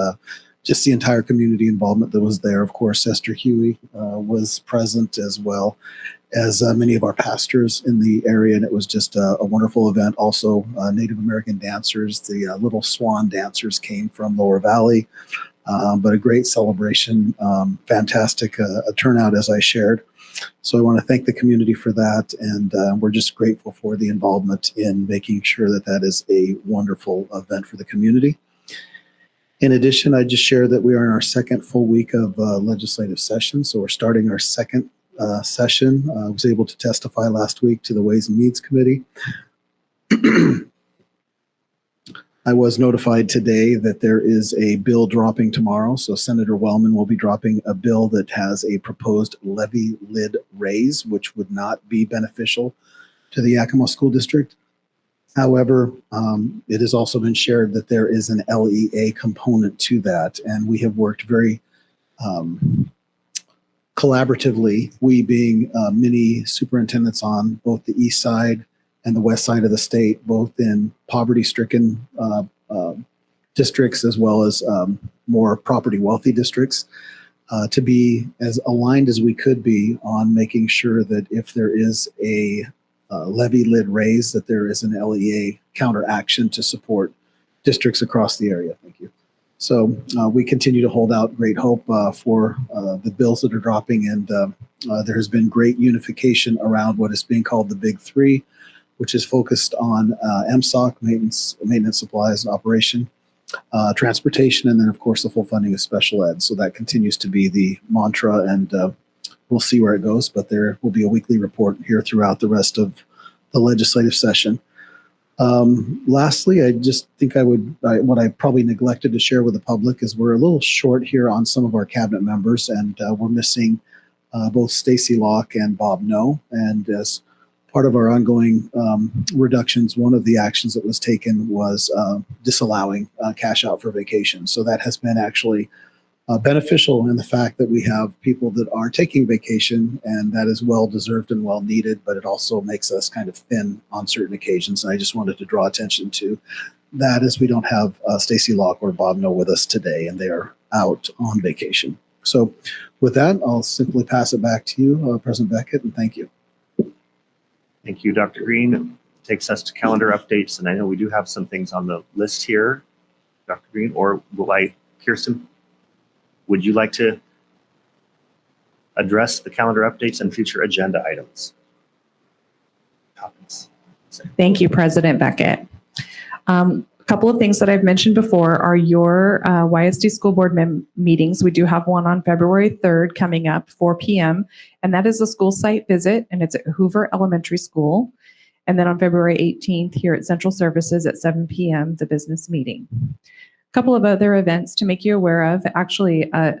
just the entire community involvement that was there. Of course, Esther Huey was present, as well as many of our pastors in the area, and it was just a wonderful event. Also, Native American dancers, the Little Swan dancers came from Lower Valley, but a great celebration, fantastic turnout, as I shared. So I want to thank the community for that, and we're just grateful for the involvement in making sure that that is a wonderful event for the community. In addition, I just shared that we are in our second full week of legislative session, so we're starting our second session. I was able to testify last week to the Ways and Means Committee. I was notified today that there is a bill dropping tomorrow. So Senator Wellman will be dropping a bill that has a proposed levy lid raise, which would not be beneficial to the Yakima School District. However, it has also been shared that there is an LEA component to that, and we have worked very collaboratively, we being many superintendents on both the east side and the west side of the state, both in poverty-stricken districts as well as more property-wealthy districts, to be as aligned as we could be on making sure that if there is a levy lid raise, that there is an LEA counteraction to support districts across the area. Thank you. So we continue to hold out great hope for the bills that are dropping, and there has been great unification around what is being called the Big Three, which is focused on MSOC, maintenance supplies, operation, transportation, and then of course the full funding of special ed. So that continues to be the mantra, and we'll see where it goes, but there will be a weekly report here throughout the rest of the legislative session. Lastly, I just think what I probably neglected to share with the public is we're a little short here on some of our cabinet members, and we're missing both Stacy Locke and Bob No. And as part of our ongoing reductions, one of the actions that was taken was disallowing cash out for vacation. So that has been actually beneficial in the fact that we have people that are taking vacation, and that is well deserved and well needed, but it also makes us kind of thin on certain occasions. And I just wanted to draw attention to that is we don't have Stacy Locke or Bob No with us today, and they are out on vacation. So with that, I'll simply pass it back to you, President Beckett, and thank you. Thank you, Dr. Green. It takes us to calendar updates, and I know we do have some things on the list here, Dr. Green, or Kirsten, would you like to address the calendar updates and future agenda items? Topics. Thank you, President Beckett. A couple of things that I've mentioned before are your YSD school board meetings. We do have one on February 3rd coming up, 4 p.m., and that is a school site visit, and it's at Hoover Elementary School. And then on February 18th here at Central Services at 7 p.m., the business meeting. A couple of other events to make you aware of. Actually, a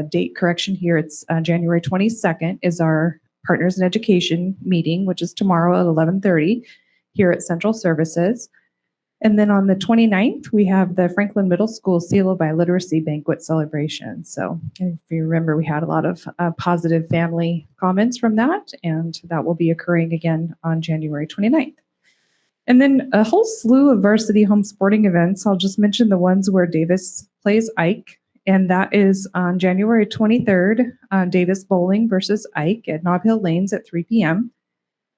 date correction here. It's January 22nd is our Partners in Education meeting, which is tomorrow at 11:30 here at Central Services. And then on the 29th, we have the Franklin Middle School Seal of Biliteracy Banquet celebration. So if you remember, we had a lot of positive family comments from that, and that will be occurring again on January 29th. And then a whole slew of varsity home sporting events. I'll just mention the ones where Davis plays Ike, and that is on January 23rd, Davis Bowling versus Ike at Nob Hill Lanes at 3 p.m.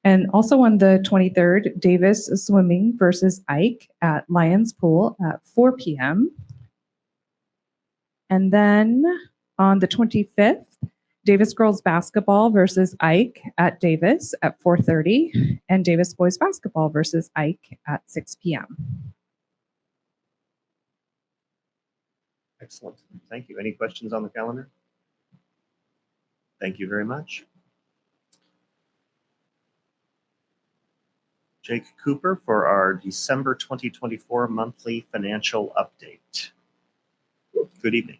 And also on the 23rd, Davis Swimming versus Ike at Lions Pool at 4 p.m. And then on the 25th, Davis Girls Basketball versus Ike at Davis at 4:30, and Davis Boys Basketball versus Ike at 6 p.m. Excellent. Thank you. Any questions on the calendar? Thank you very much. Jake Cooper for our December 2024 monthly financial update. Good evening.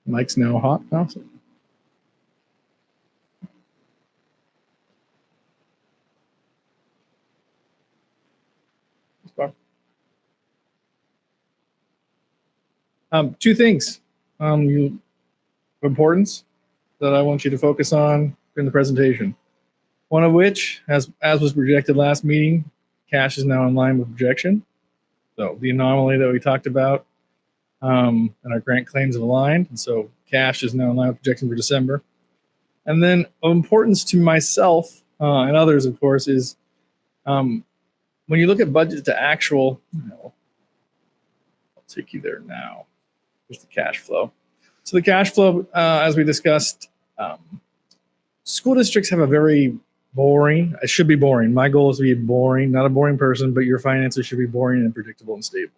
Mike's now hot. Awesome. Two things of importance that I want you to focus on in the presentation. One of which, as was projected last meeting, cash is now in line with projection. So the anomaly that we talked about and our grant claims have aligned. And so cash is now in line with projection for December. And then of importance to myself and others, of course, is when you look at budget to actual, I'll take you there now. Here's the cash flow. So the cash flow, as we discussed, school districts have a very boring, it should be boring. My goal is to be boring, not a boring person, but your finances should be boring and predictable and stable.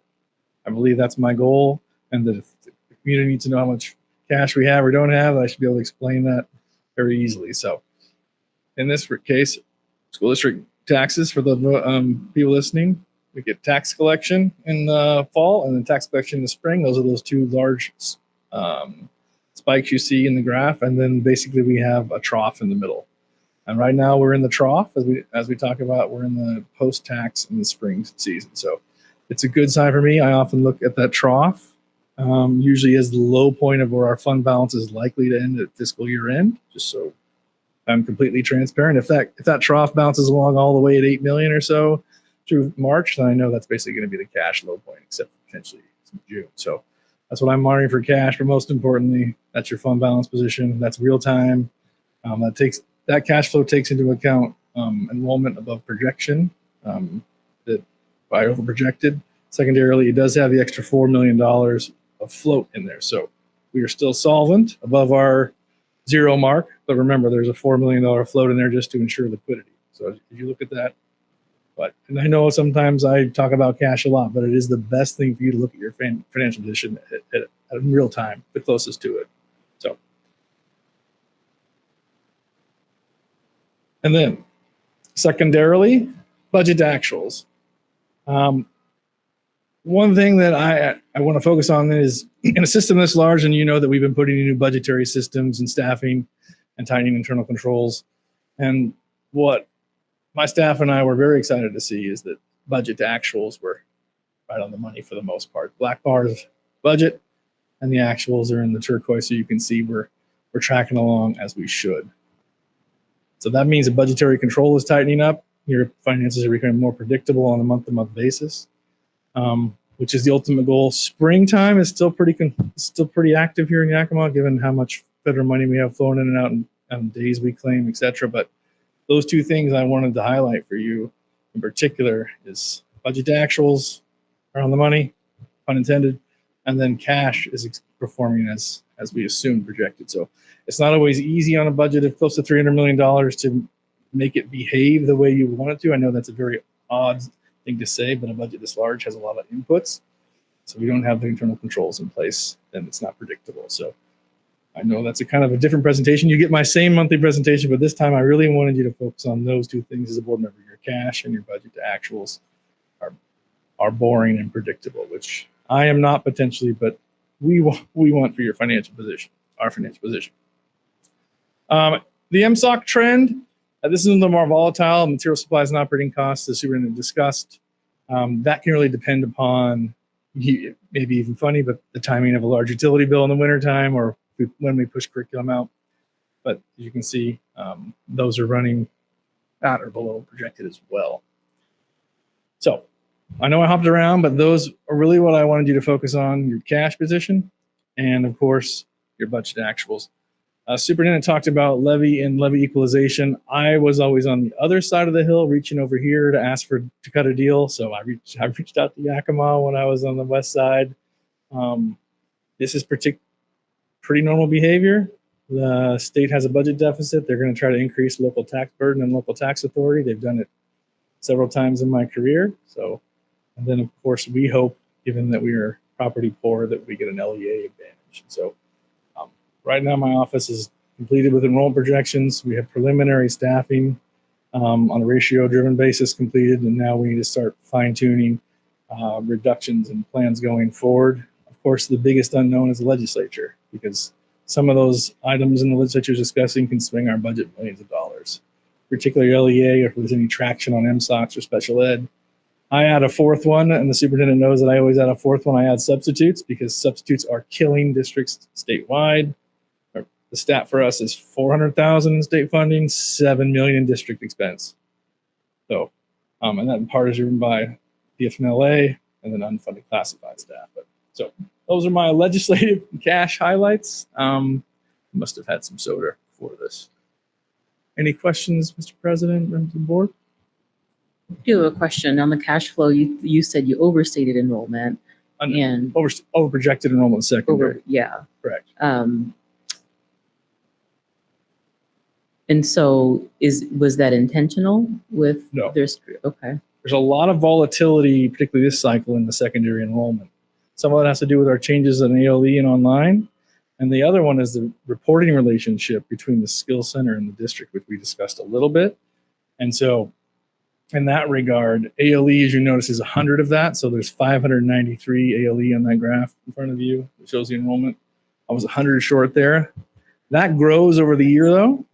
I believe that's my goal, and that if the community needs to know how much cash we have or don't have, I should be able to explain that very easily. So in this case, school district taxes for the people listening, we get tax collection in the fall and then tax collection in the spring. Those are those two large spikes you see in the graph. And then basically we have a trough in the middle. And right now we're in the trough, as we talk about, we're in the post-tax in the spring season. So it's a good sign for me. I often look at that trough, usually as the low point of where our fund balance is likely to end at fiscal year end, just so I'm completely transparent. If that trough bounces along all the way at 8 million or so through March, then I know that's basically going to be the cash low point, except potentially June. So that's what I'm monitoring for cash. But most importantly, that's your fund balance position. That's real time. That cash flow takes into account enrollment above projection that I over projected. Secondarily, it does have the extra $4 million of float in there. So we are still solvent above our zero mark. But remember, there's a $4 million float in there just to ensure liquidity. So if you look at that, and I know sometimes I talk about cash a lot, but it is the best thing for you to look at your financial position at real time, the closest to it. So. And then, secondarily, budget to actuals. One thing that I want to focus on is in a system this large, and you know that we've been putting in new budgetary systems and staffing and tightening internal controls. And what my staff and I were very excited to see is that budget to actuals were right on the money for the most part. Black bars budget and the actuals are in the turquoise, so you can see we're tracking along as we should. So that means the budgetary control is tightening up. your finances are becoming more predictable on a month-to-month basis, which is the ultimate goal. Springtime is still pretty active here in Yakima, given how much federal money we have flowing in and out and days we claim, etc. But those two things I wanted to highlight for you in particular is budget to actuals are on the money, pun intended, and then cash is performing as we assumed projected. So it's not always easy on a budget of close to $300 million to make it behave the way you want it to. I know that's a very odd thing to say, but a budget this large has a lot of inputs. So we don't have the internal controls in place, then it's not predictable. So I know that's a kind of a different presentation. You get my same monthly presentation, but this time I really wanted you to focus on those two things as a board member. Your cash and your budget to actuals are boring and predictable, which I am not potentially, but we want for your financial position, our financial position. The MSOC trend, this is a little more volatile. Material supplies and operating costs, the superintendent discussed. That can really depend upon, maybe even funny, but the timing of a large utility bill in the wintertime or when we push curriculum out. But as you can see, those are running at or below projected as well. So I know I hopped around, but those are really what I wanted you to focus on: your cash position and, of course, your budget actuals. Superintendent talked about levy and levy equalization. I was always on the other side of the hill, reaching over here to ask to cut a deal. So I reached out to Yakima when I was on the west side. This is pretty normal behavior. The state has a budget deficit. They're going to try to increase local tax burden and local tax authority. They've done it several times in my career. So, and then of course we hope, given that we are property poor, that we get an LEA advantage. So right now my office is completed with enrollment projections. We have preliminary staffing on a ratio driven basis completed. And now we need to start fine tuning reductions and plans going forward. Of course, the biggest unknown is the legislature, because some of those items in the legislature is discussing can swing our budget millions of dollars, particularly LEA, or if there's any traction on MSOCs or special ed. I add a fourth one, and the superintendent knows that I always add a fourth one. I add substitutes, because substitutes are killing districts statewide. The stat for us is $400,000 in state funding, $7 million in district expense. So, and that in part is driven by DFMLA and then unfunded classified staff. But so those are my legislative cash highlights. Must have had some soda before this. Any questions, Mr. President, members of the board? I do have a question on the cash flow. You said you overstated enrollment and overprojected enrollment secondary. Yeah. Correct. And so was that intentional with No. Okay. There's a lot of volatility, particularly this cycle, in the secondary enrollment. Some of it has to do with our changes in ALE and online. And the other one is the reporting relationship between the Skills Center and the district, which we discussed a little bit. And so in that regard, ALE, as you notice, is 100 of that. So there's 593 ALE on that graph in front of you. It shows the enrollment. I was 100 short there. That grows over the year, though.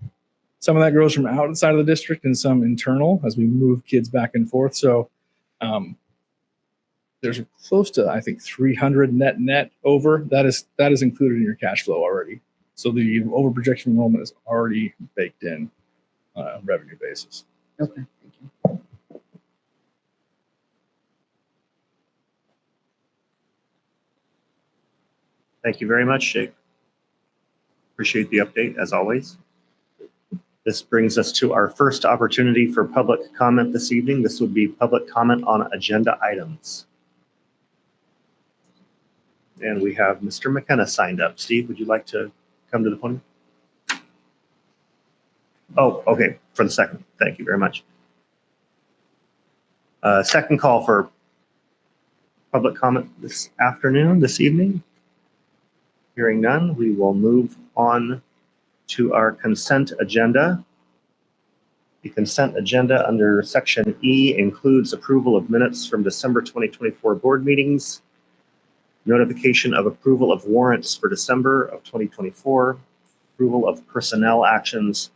Some of that grows from outside of the district and some internal as we move kids back and forth. So there's close to, I think, 300 net over. That is included in your cash flow already. So the over projection enrollment is already baked in on a revenue basis. Okay, thank you. Thank you very much, Jake. Appreciate the update, as always. This brings us to our first opportunity for public comment this evening. This would be public comment on agenda items. And we have Mr. McKenna signed up. Steve, would you like to come to the podium? Oh, okay, for the second. Thank you very much. Second call for public comment this evening. Hearing none, we will move on to our consent agenda. The consent agenda under section E includes approval of minutes from December 2024 board meetings, notification of approval of warrants for December of 2024, approval of personnel actions,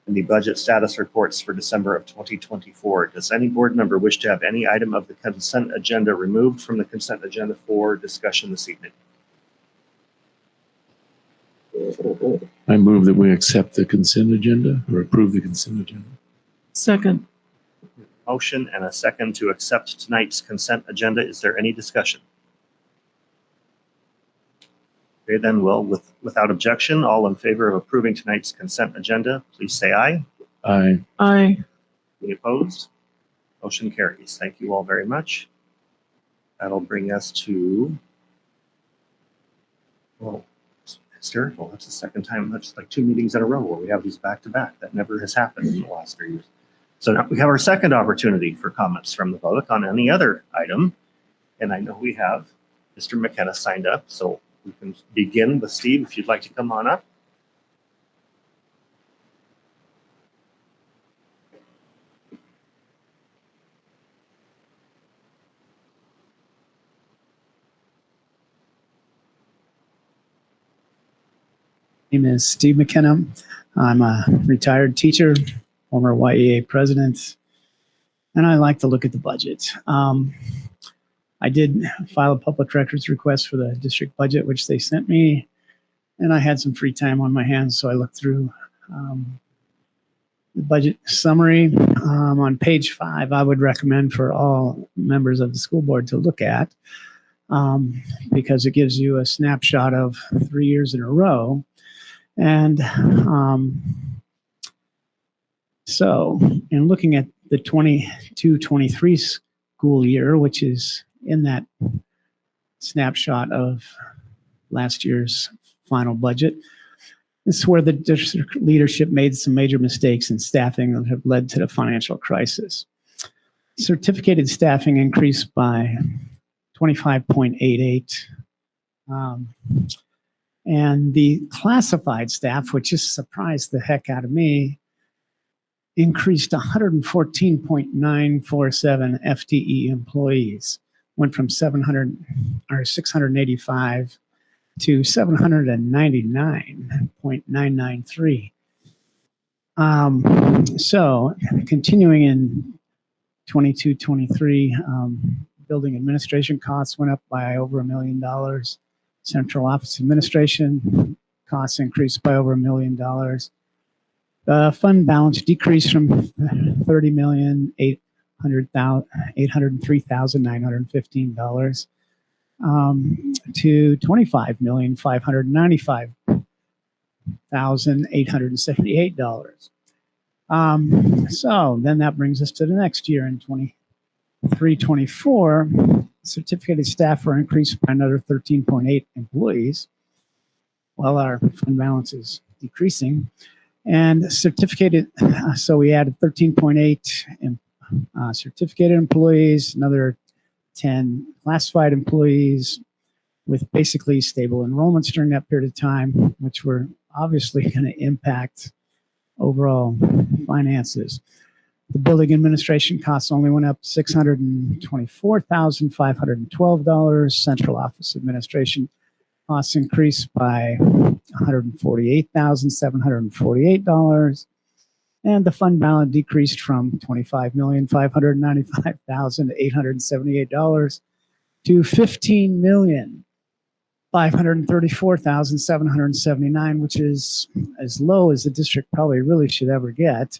and the budget status reports for December of 2024. Does any board member wish to have any item of the consent agenda removed from the consent agenda for discussion this evening? I move that we accept the consent agenda or approve the consent agenda. Second. motion and a second to accept tonight's consent agenda. Is there any discussion? Okay, then, well, without objection, all in favor of approving tonight's consent agenda, please say aye. Aye. Aye. Any opposed? Motion carries. Thank you all very much. That'll bring us to, well, hysterical. That's the second time. That's like 2 meetings in a row where we have these back to back. That never has happened in the last 3 years. So now we have our second opportunity for comments from the public on any other item. And I know we have Mr. McKenna signed up. So we can begin with Steve, if you'd like to come on up. Name is Steve McKenna. I'm a retired teacher, former YEA president, and I like to look at the budget. I did file a public records request for the district budget, which they sent me, and I had some free time on my hands, so I looked through the budget summary. On page 5, I would recommend for all members of the school board to look at, because it gives you a snapshot of 3 years in a row. And so in looking at the 22-23 school year, which is in that snapshot of last year's final budget, this is where the district leadership made some major mistakes in staffing that have led to the financial crisis. Certificated staffing increased by 25.88. And the classified staff, which just surprised the heck out of me, increased 114.947 FTE employees, went from 685 to 799.993. So continuing in 22-23, building administration costs went up by over $1 million. Central office administration costs increased by over $1 million. The fund balance decreased from $30,803,915 to $25,595,878. So then that brings us to the next year in 23-24. Certificated staff were increased by another 13.8 employees, while our fund balance is decreasing. And certificated, so we added 13.8 certificated employees, another 10 classified employees, with basically stable enrollments during that period of time, which were obviously going to impact overall finances. The building administration costs only went up $624,512. Central office administration costs increased by $148,748. And the fund balance decreased from $25,595,878 to $15,534,779, which is as low as the district probably really should ever get.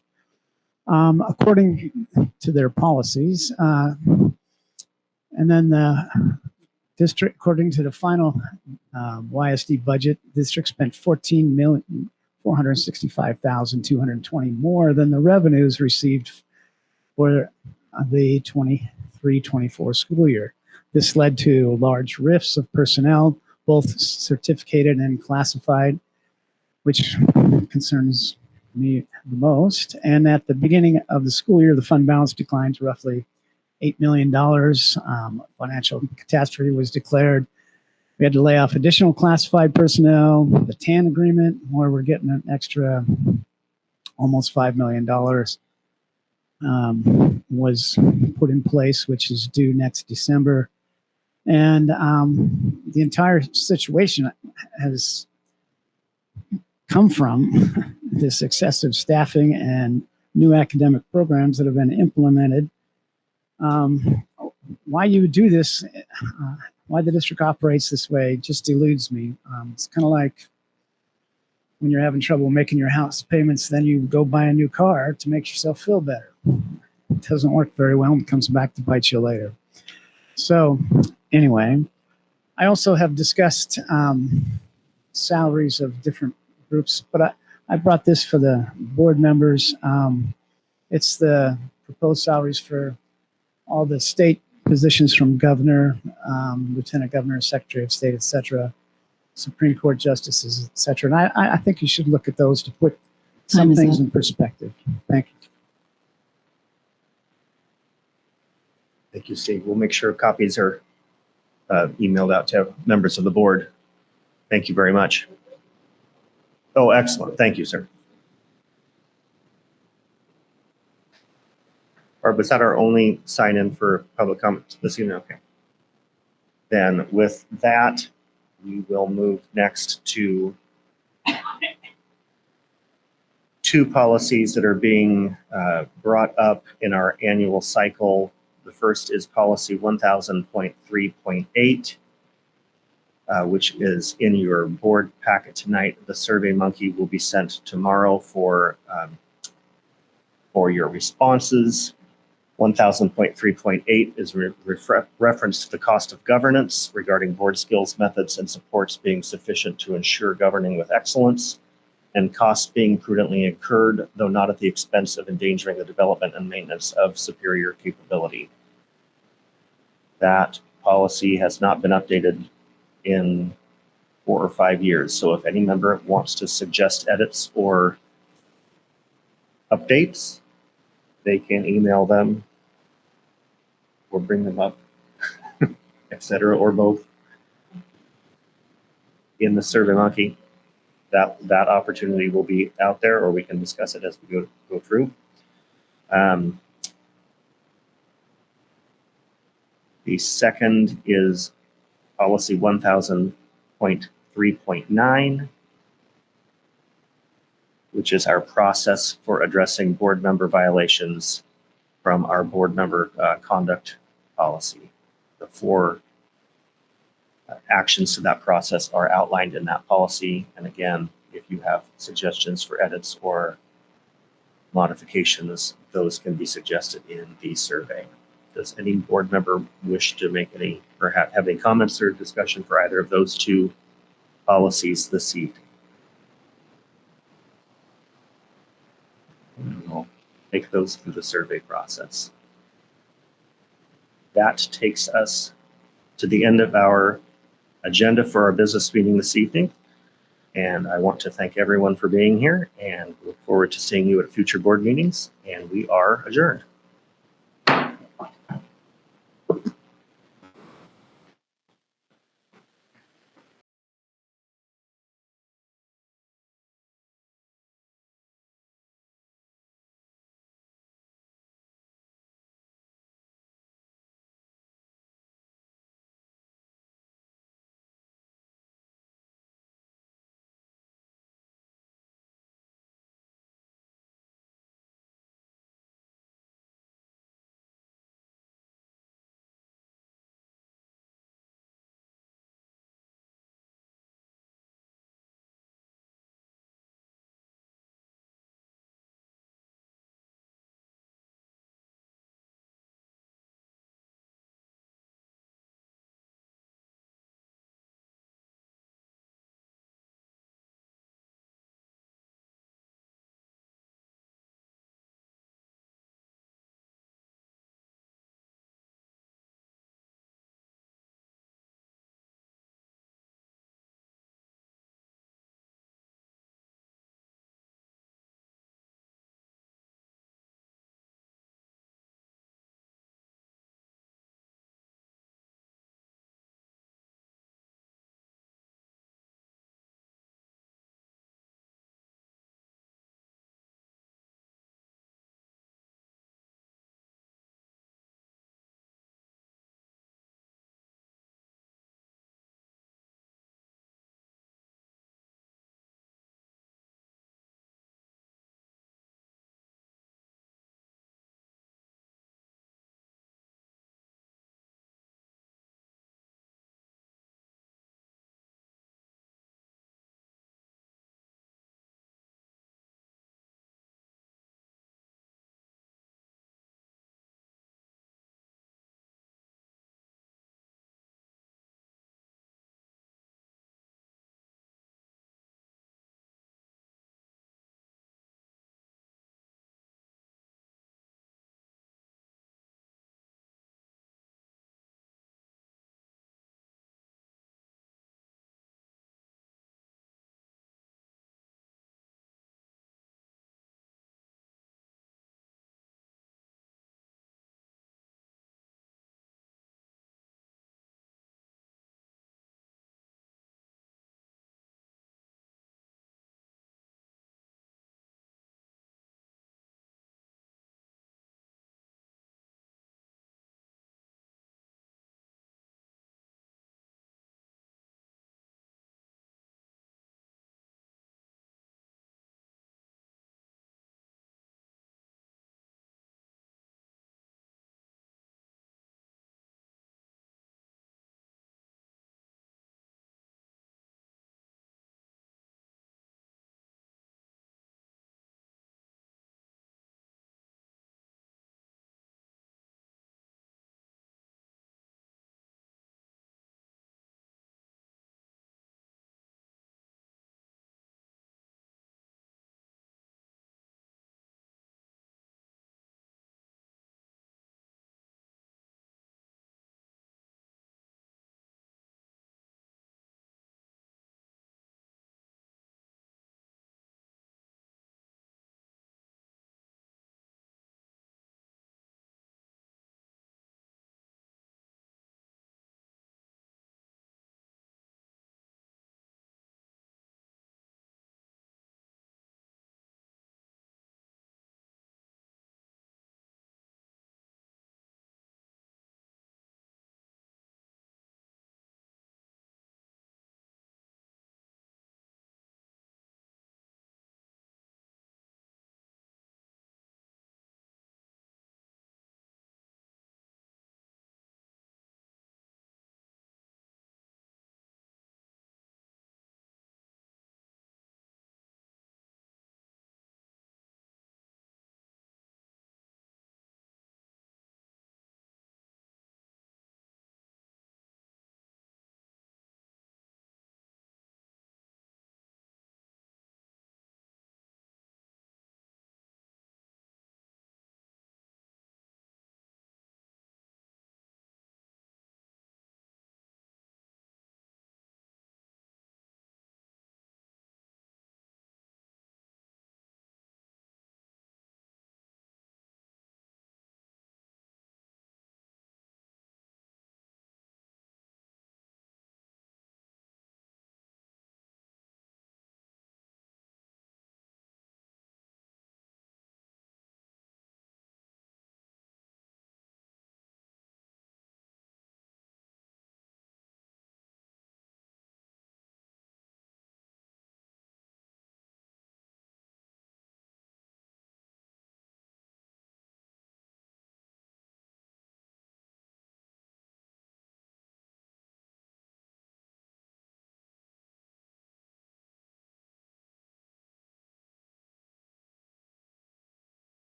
According to their policies. And then the district, according to the final YSD budget, the district spent $14,465,220 more than the revenues received for the 23-24 school year. This led to large rifts of personnel, both certificated and classified, which concerns me the most. And at the beginning of the school year, the fund balance declined to roughly $8 million. Financial catastrophe was declared. We had to lay off additional classified personnel. The TAN agreement, where we're getting an extra almost $5 million, was put in place, which is due next December. And the entire situation has come from this excessive staffing and new academic programs that have been implemented. Why you would do this, why the district operates this way, just eludes me. It's kind of like when you're having trouble making your house payments, then you go buy a new car to make yourself feel better. doesn't work very well and comes back to bite you later. So anyway, I also have discussed salaries of different groups, but I brought this for the board members. It's the proposed salaries for all the state positions from governor, lieutenant governor, secretary of state, et cetera, Supreme Court justices, et cetera. And I think you should look at those to put some things in perspective. Thank you. Thank you, Steve. We'll make sure copies are emailed out to members of the board. Thank you very much. Oh, excellent. Thank you, sir. Or was that our only sign-in for public comment this evening? Okay. Then with that, we will move next to two policies that are being brought up in our annual cycle. The first is policy 1000.3.8, which is in your board packet tonight. The Survey Monkey will be sent tomorrow for your responses. 1000.3.8 is reference to the cost of governance regarding board skills, methods, and supports being sufficient to ensure governing with excellence, and costs being prudently incurred, though not at the expense of endangering the development and maintenance of superior capability. That policy has not been updated in 4 or 5 years. So if any member wants to suggest edits or updates, they can email them or bring them up, etc., or both in the Survey Monkey. That opportunity will be out there, or we can discuss it as we go through. The second is policy 1000.3.9, which is our process for addressing board member violations from our board member conduct policy. The 4 actions to that process are outlined in that policy. And again, if you have suggestions for edits or modifications, those can be suggested in the survey. Does any board member wish to make any or have any comments or discussion for either of those 2 policies this evening? We'll take those through the survey process. That takes us to the end of our agenda for our business meeting this evening. And I want to thank everyone for being here and look forward to seeing you at future board meetings. And we are adjourned.